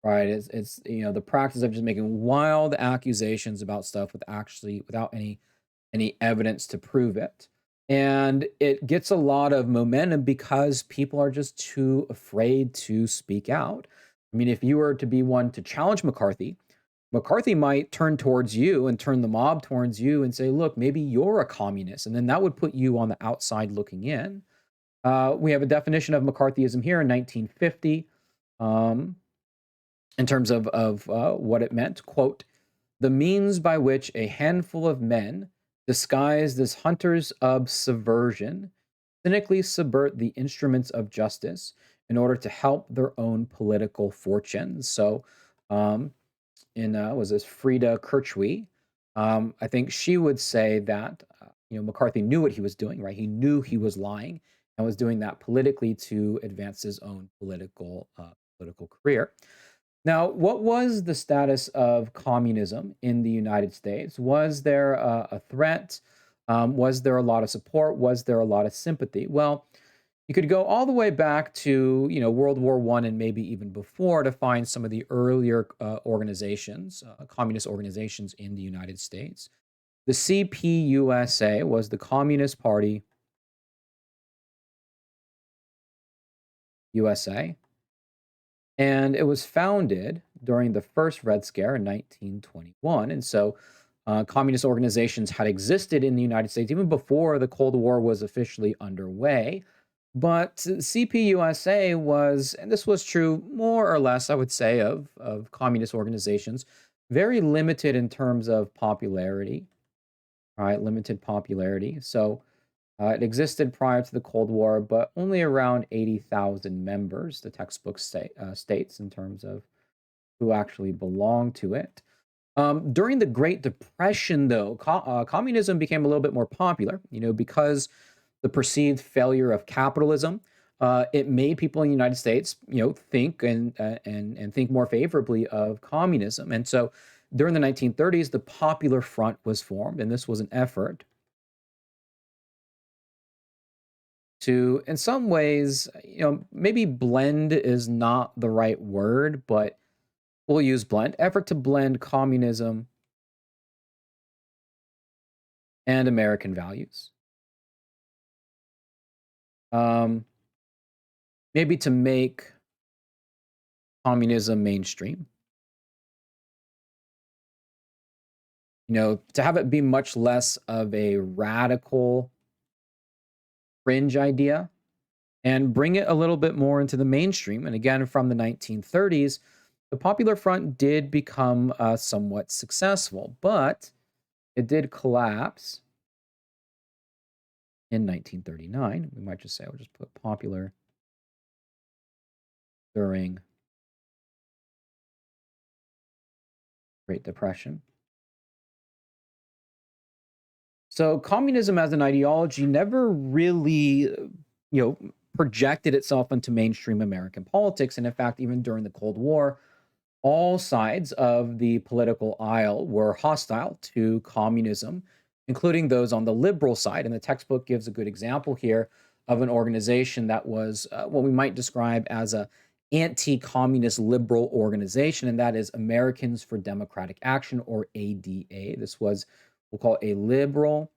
right? It's the practice of just making wild accusations about stuff without any evidence to prove it. And it gets a lot of momentum because people are just too afraid to speak out. I mean, if you were to be one to challenge McCarthy, McCarthy might turn towards you and turn the mob towards you and say, look, maybe you're a communist. And then that would put you on the outside looking in. We have a definition of McCarthyism here in 1950 um, in terms of what it meant. Quote, the means by which a handful of men, disguised as hunters of subversion, cynically subvert the instruments of justice in order to help their own political fortunes. So, um, in was this Frida Kirchwey? I think she would say that McCarthy knew what he was doing, right? He knew he was lying and was doing that politically to advance his own political career. Now, what was the status of communism in the United States? Was there a threat? Was there a lot of support? Was there a lot of sympathy? Well, you could go all the way back to World War I and maybe even before to find some of the earlier organizations, communist organizations in the United States. The CPUSA was the Communist Party USA, and it was founded during the first Red Scare in 1921. And so communist organizations had existed in the United States even before the Cold War was officially underway. But CPUSA was, and this was true more or less, I would say, of communist organizations, very limited in terms of popularity, right? Limited popularity. So it existed prior to the Cold War, but only around 80,000 members, the textbook states, in terms of who actually belonged to it. During the Great Depression, though, communism became a little bit more popular, because the perceived failure of capitalism. It made people in the United States, think and think more favorably of communism. And so, during the 1930s, the Popular Front was formed, and this was an effort to, in some ways, maybe blend is not the right word, but we'll use blend. Effort to blend communism and American values. Um, Maybe to make communism mainstream. To have it be much less of a radical fringe idea and bring it a little bit more into the mainstream. And again, from the 1930s, the Popular Front did become somewhat successful, but it did collapse in 1939. We might just say, I'll just put popular during Great Depression. So communism as an ideology never really, projected itself into mainstream American politics. And in fact, even during the Cold War, all sides of the political aisle were hostile to communism, including those on the liberal side. And the textbook gives a good example here of an organization that was what we might describe as a anti-communist liberal organization, and that is Americans for Democratic Action, or ADA. This was, we'll call it, a liberal,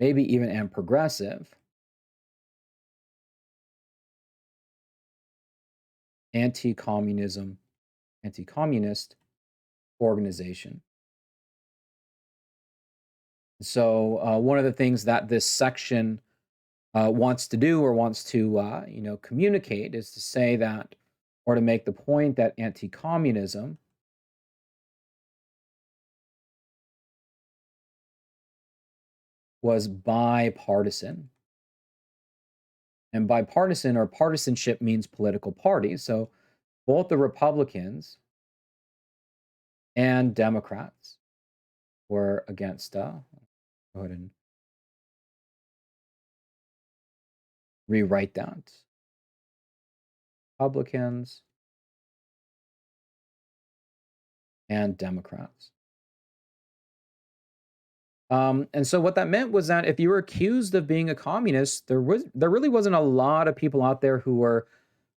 maybe even and progressive anti-communist organization. So one of the things that this section wants to do, or wants to communicate, is to say that, or to make the point that anti-communism was bipartisan. And bipartisan, or partisanship, means political parties. So both the Republicans and Democrats were against. Go ahead and rewrite that. Republicans and Democrats. And so what that meant was that if you were accused of being a communist, there really wasn't a lot of people out there who were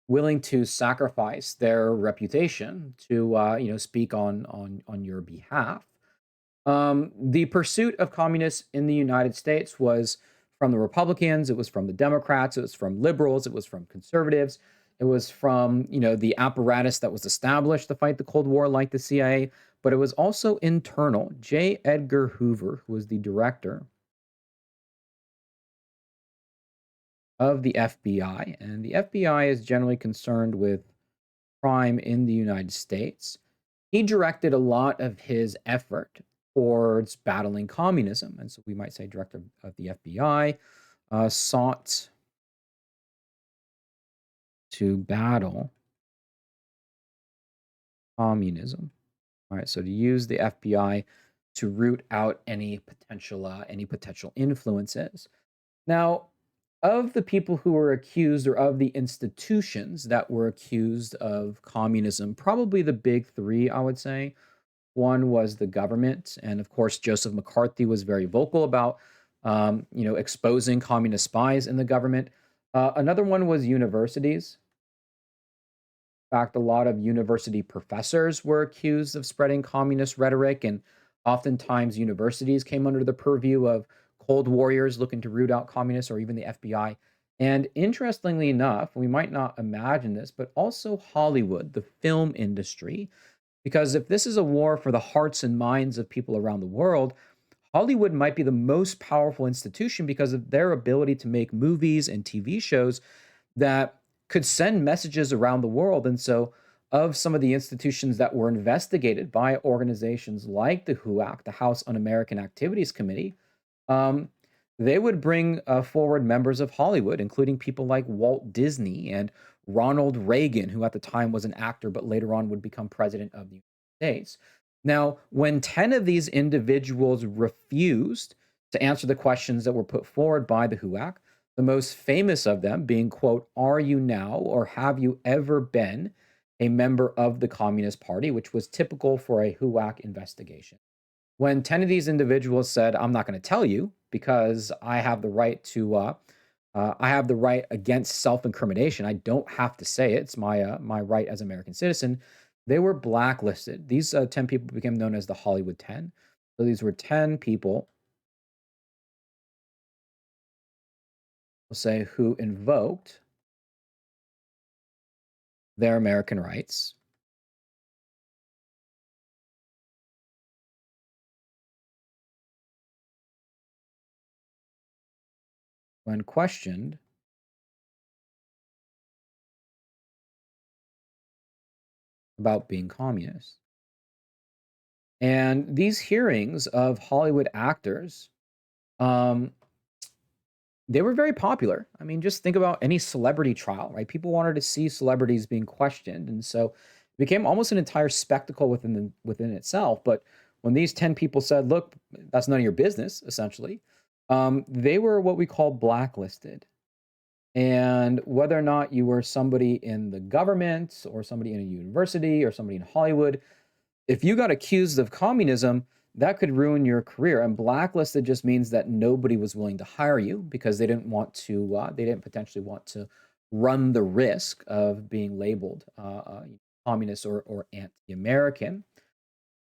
willing to sacrifice their reputation to speak on your behalf. The pursuit of communists in the United States was from the Republicans, it was from the Democrats, it was from liberals, it was from conservatives, it was from, the apparatus that was established to fight the Cold War, like the CIA, but it was also internal. J. Edgar Hoover, who was the director of the FBI, and the FBI is generally concerned with crime in the United States. He directed a lot of his effort towards battling communism. And so we might say director of the FBI sought to battle communism. All right, so to use the FBI to root out any potential influences. Now, of the people who were accused, or of the institutions that were accused of communism, probably the big three, I would say. One was the government, and of course, Joseph McCarthy was very vocal about, exposing communist spies in the government. Another one was universities. In fact, a lot of university professors were accused of spreading communist rhetoric, and oftentimes universities came under the purview of Cold Warriors looking to root out communists, or even the FBI. And interestingly enough, we might not imagine this, but also Hollywood, the film industry, because if this is a war for the hearts and minds of people around the world, Hollywood might be the most powerful institution because of their ability to make movies and TV shows that could send messages around the world. And so, of some of the institutions that were investigated by organizations like the HUAC, the House Un-American Activities Committee, um, they would bring forward members of Hollywood, including people like Walt Disney and Ronald Reagan, who at the time was an actor but later on would become president of the United States. Now, when 10 of these individuals refused to answer the questions that were put forward by the HUAC, the most famous of them being, quote, "Are you now or have you ever been a member of the Communist Party?" which was typical for a HUAC investigation. When 10 of these individuals said, "I'm not going to tell you because I have the right I have the right against self-incrimination. I don't have to say it. It's my right as an American citizen." They were blacklisted. These 10 people became known as the Hollywood 10. So these were 10 people, we'll say, who invoked their American rights when questioned about being communist. And these hearings of Hollywood actors, um, they were very popular. I mean, just think about any celebrity trial, right? People wanted to see celebrities being questioned, and so it became almost an entire spectacle within itself. But when these 10 people said, "Look, that's none of your business," essentially, they were what we call blacklisted. And whether or not you were somebody in the government or somebody in a university or somebody in Hollywood, if you got accused of communism, that could ruin your career. And blacklisted just means that nobody was willing to hire you because they didn't potentially want to run the risk of being labeled communist or anti-American.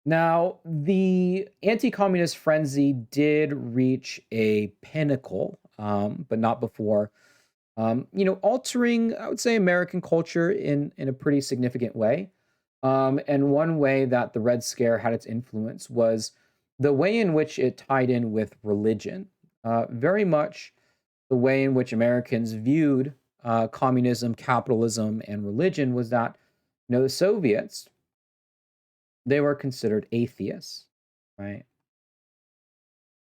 Now, the anti-communist frenzy did reach a pinnacle, but not before, altering, I would say, American culture in a pretty significant way. And one way that the Red Scare had its influence was the way in which it tied in with religion. Very much the way in which Americans viewed communism, capitalism, and religion was that, the Soviets, they were considered atheists, right?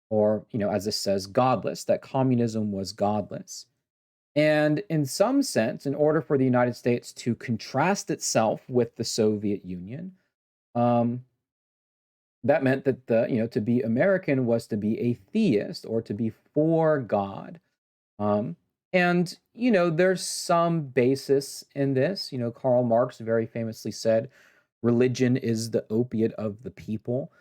Or, as this says, godless, that communism was godless. And in some sense, in order for the United States to contrast itself with the Soviet Union, um, that meant that to be American was to be a theist or to be for God. Um, and there's some basis in this. Karl Marx very famously said, "Religion is the opiate of the people."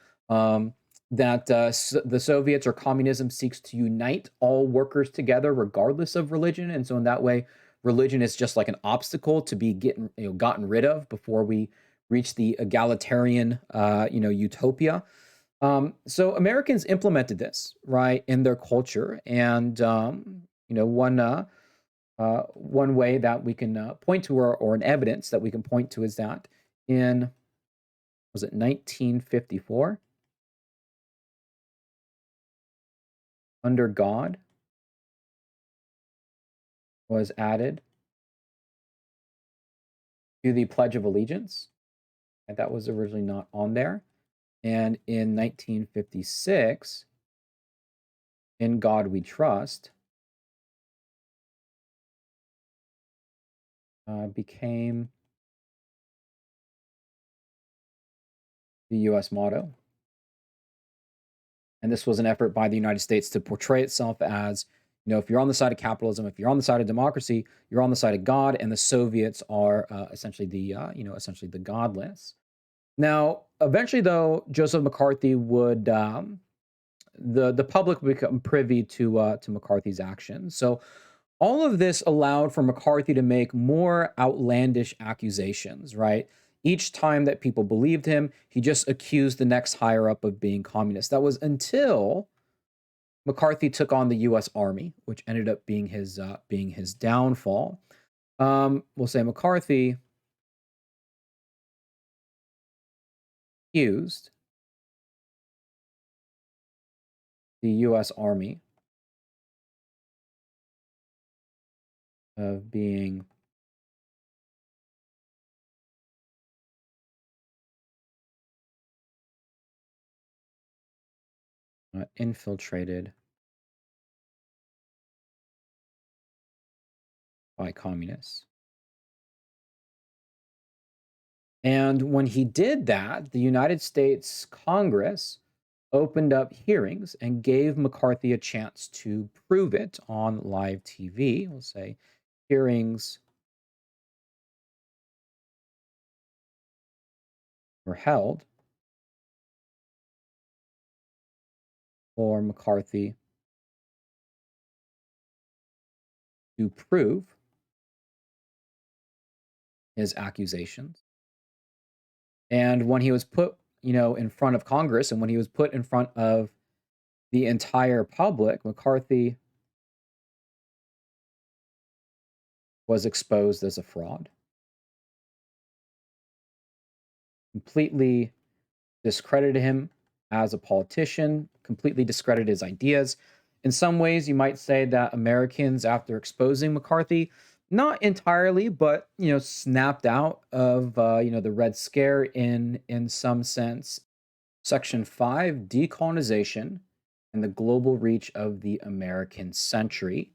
That the Soviets or communism seeks to unite all workers together, regardless of religion, and so in that way, religion is just like an obstacle to be gotten rid of before we reach the egalitarian, utopia. So Americans implemented this, right, in their culture, and one way that we can point to, or an evidence that we can point to, is that in, was it 1954, under God was added to the Pledge of Allegiance, and that was originally not on there. And in 1956, In God We Trust became the U.S. motto. And this was an effort by the United States to portray itself as, if you're on the side of capitalism, if you're on the side of democracy, you're on the side of God, and the Soviets are essentially the godless. Now, eventually, though, Joseph McCarthy would the public would become privy to McCarthy's actions. So all of this allowed for McCarthy to make more outlandish accusations, right? Each time that people believed him, he just accused the next higher up of being communist. That was until McCarthy took on the U.S. Army, which ended up being his downfall. We'll say McCarthy accused the U.S. Army of being infiltrated by communists. And when he did that, the United States Congress opened up hearings and gave McCarthy a chance to prove it on live TV. We'll say hearings were held for McCarthy to prove his accusations. And when he was put, in front of Congress, and when he was put in front of the entire public, McCarthy was exposed as a fraud. Completely discredited him as a politician, completely discredited his ideas. In some ways, you might say that Americans, after exposing McCarthy, not entirely, but snapped out of the Red Scare in some sense. Section 5, Decolonization and the Global Reach of the American Century.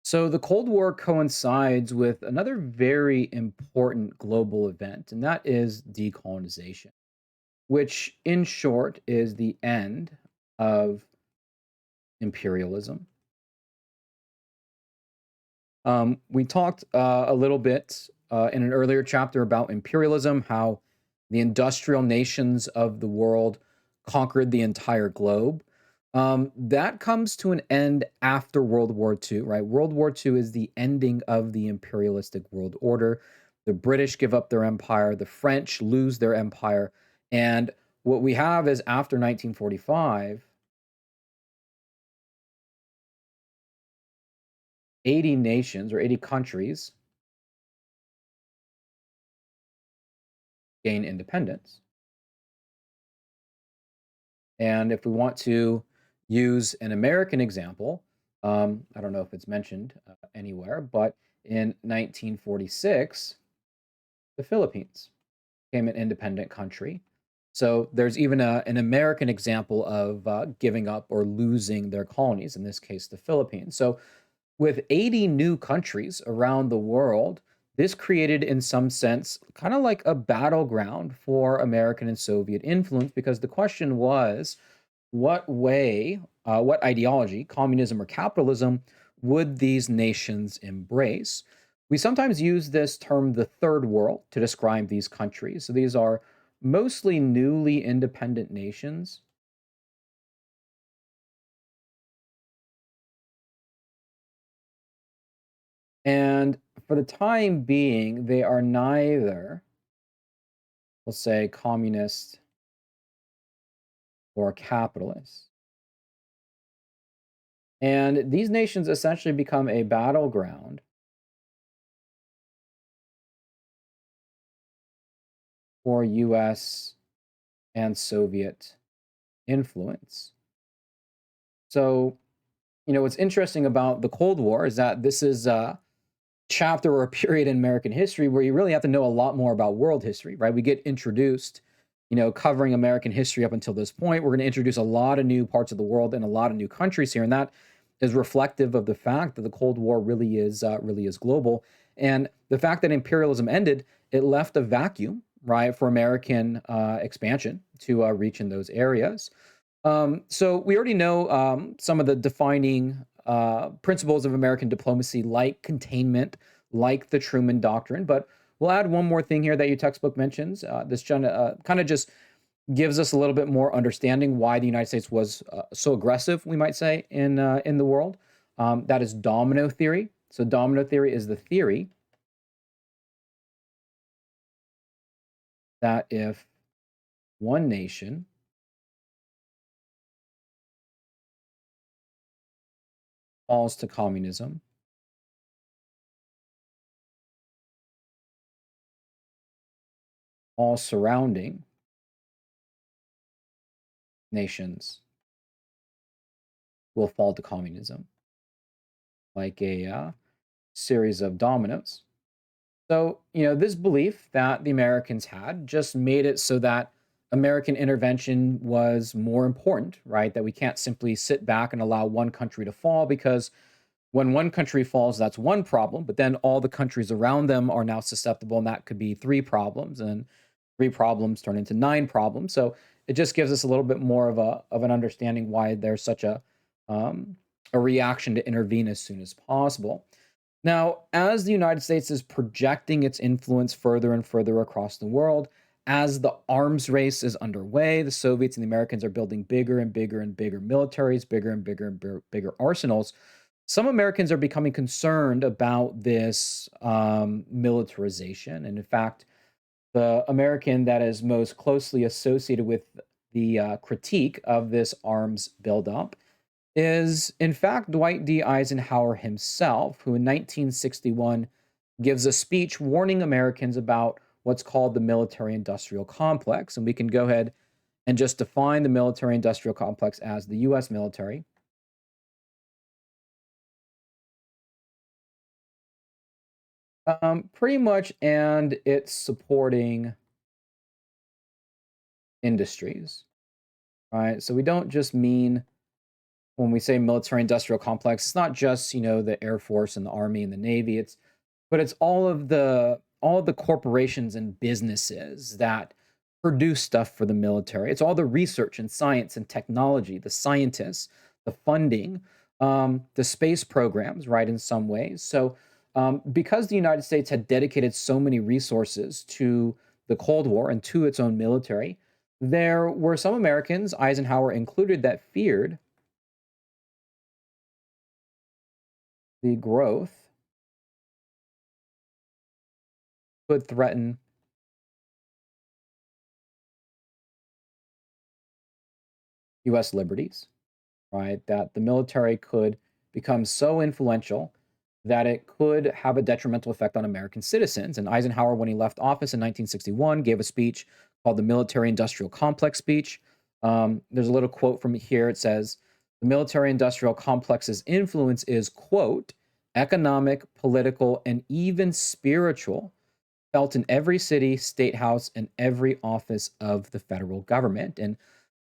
So the Cold War coincides with another very important global event, and that is decolonization, which in short is the end of imperialism. We talked a little bit in an earlier chapter about imperialism, how the industrial nations of the world conquered the entire globe. That comes to an end after World War II, right? World War II is the ending of the imperialistic world order. The British give up their empire, the French lose their empire, and what we have is, after 1945, 80 nations or 80 countries gain independence. And if we want to use an American example, I don't know if it's mentioned anywhere, but in 1946, the Philippines became an independent country. So there's even an American example of giving up or losing their colonies, in this case, the Philippines. So with 80 new countries around the world, this created, in some sense, kind of like a battleground for American and Soviet influence, because the question was, what ideology, communism or capitalism, would these nations embrace? We sometimes use this term, the third world, to describe these countries. So these are mostly newly independent nations. And for the time being, they are neither, we'll say, communist or capitalists. And these nations essentially become a battleground for US and Soviet influence. So, what's interesting about the Cold War is that this is a chapter or a period in American history where you really have to know a lot more about world history, right? We get introduced, covering American history up until this point. We're going to introduce a lot of new parts of the world and a lot of new countries here, and that is reflective of the fact that the Cold War really is global. And the fact that imperialism ended, it left a vacuum, right, for American expansion to reach in those areas. So we already know some of the defining principles of American diplomacy, like containment, like the Truman Doctrine. But we'll add one more thing here that your textbook mentions. This kind of just gives us a little bit more understanding why the United States was so aggressive, we might say, in the world. That is domino theory. So domino theory is the theory that if one nation falls to communism, all surrounding nations will fall to communism, like a series of dominoes. So, this belief that the Americans had just made it so that American intervention was more important, right? That we can't simply sit back and allow one country to fall, because when one country falls, that's one problem, but then all the countries around them are now susceptible, and that could be three problems, and three problems turn into nine problems. So it just gives us a little bit more of an understanding why there's such um, a reaction to intervene as soon as possible. Now, as the United States is projecting its influence further and further across the world, as the arms race is underway, the Soviets and the Americans are building bigger and bigger and bigger militaries, bigger and bigger and bigger arsenals. Some Americans are becoming concerned about this militarization. And in fact, the American that is most closely associated with the critique of this arms buildup is, in fact, Dwight D. Eisenhower himself, who in 1961 gives a speech warning Americans about what's called the military industrial complex. And we can go ahead and just define the military industrial complex as the US military. Pretty much, and its supporting industries, right? So we don't just mean, when we say military industrial complex, it's not just, the Air Force and the Army and the Navy. But it's all of the corporations and businesses that produce stuff for the military. It's all the research and science and technology, the scientists, the funding, the space programs, right, in some ways. So because the United States had dedicated so many resources to the Cold War and to its own military, there were some Americans, Eisenhower included, that feared the growth could threaten US liberties, right? That the military could become so influential that it could have a detrimental effect on American citizens. And Eisenhower, when he left office in 1961, gave a speech called the Military Industrial Complex speech. There's a little quote from here. It says, the military industrial complex's influence is, quote, economic, political, and even spiritual, felt in every city, state house, and every office of the federal government. And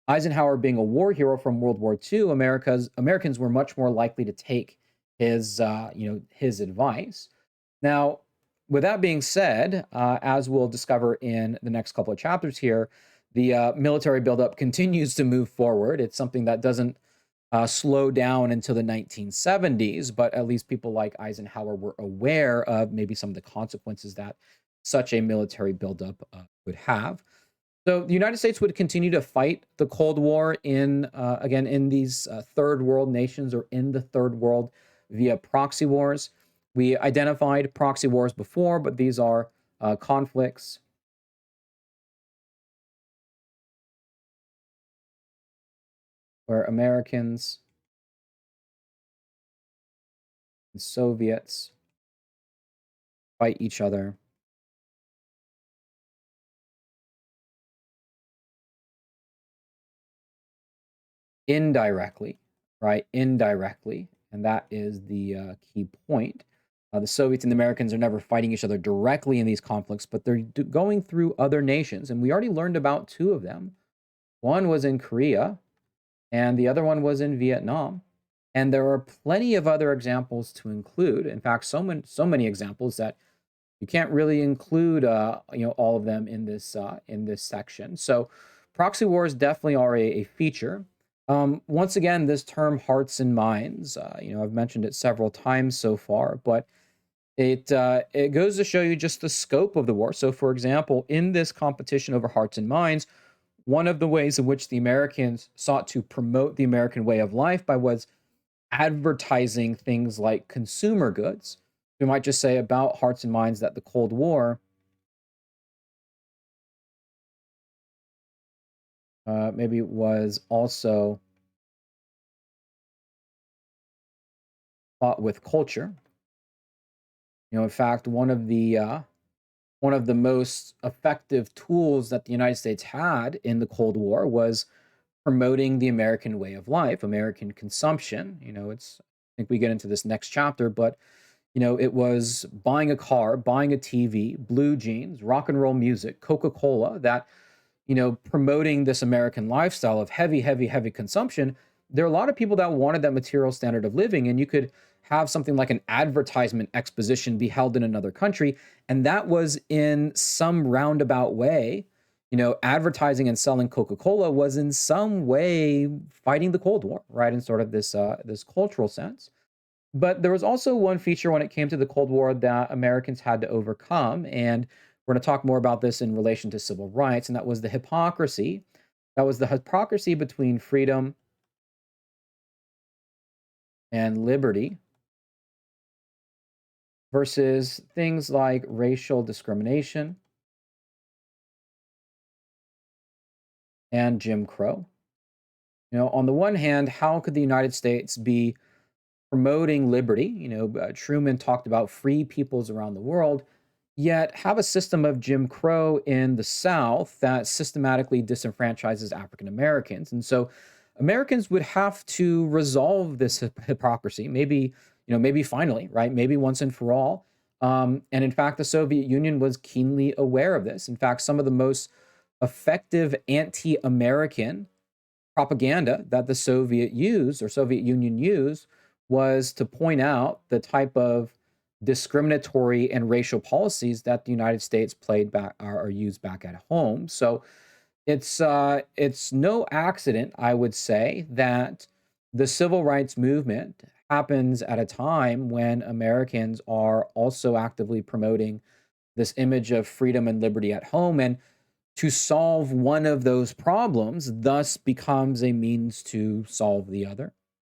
Eisenhower being a war hero from World War II, Americans were much more likely to take his advice. Now, with that being said, as we'll discover in the next couple of chapters here, the military buildup continues to move forward. It's something that doesn't slow down until the 1970s, but at least people like Eisenhower were aware of maybe some of the consequences that such a military buildup would have. So the United States would continue to fight the Cold War again, in these third world nations, or in the third world, via proxy wars. We identified proxy wars before, but these are conflicts where Americans and Soviets fight each other indirectly, right? Indirectly. And that is the key point. The Soviets and the Americans are never fighting each other directly in these conflicts, but they're going through other nations. And we already learned about two of them. One was in Korea, and the other one was in Vietnam. And there are plenty of other examples to include. In fact, so many examples that you can't really include all of them in this section. So proxy wars definitely are a feature. Once again, this term hearts and minds, I've mentioned it several times so far, but it goes to show you just the scope of the war. So, for example, in this competition over hearts and minds, one of the ways in which the Americans sought to promote the American way of life by was advertising things like consumer goods. We might just say about hearts and minds that the Cold War maybe was also fought with culture. In fact, one of the most effective tools that the United States had in the Cold War was promoting the American way of life, American consumption. I think we get into this next chapter, but it was buying a car, buying a TV, blue jeans, rock and roll music, Coca-Cola, that, promoting this American lifestyle of heavy, heavy, heavy consumption. There are a lot of people that wanted that material standard of living, and you could have something like an advertisement exposition be held in another country. And that was in some roundabout way, advertising and selling Coca-Cola was in some way fighting the Cold War, right? In sort of this cultural sense. But there was also one feature when it came to the Cold War that Americans had to overcome. And we're going to talk more about this in relation to civil rights. And that was the hypocrisy. That was the hypocrisy between freedom and liberty versus things like racial discrimination and Jim Crow. On the one hand, how could the United States be promoting liberty? Truman talked about free peoples around the world, yet have a system of Jim Crow in the South that systematically disenfranchises African Americans. And so Americans would have to resolve this hypocrisy, maybe finally, right? Maybe once and for all. And in fact, the Soviet Union was keenly aware of this. In fact, some of the most effective anti-American propaganda that the Soviet Union used was to point out the type of discriminatory and racial policies that the United States played back or used back at home. So it's no accident, I would say, that the civil rights movement happens at a time when Americans are also actively promoting this image of freedom and liberty at home. And to solve one of those problems thus becomes a means to solve the other.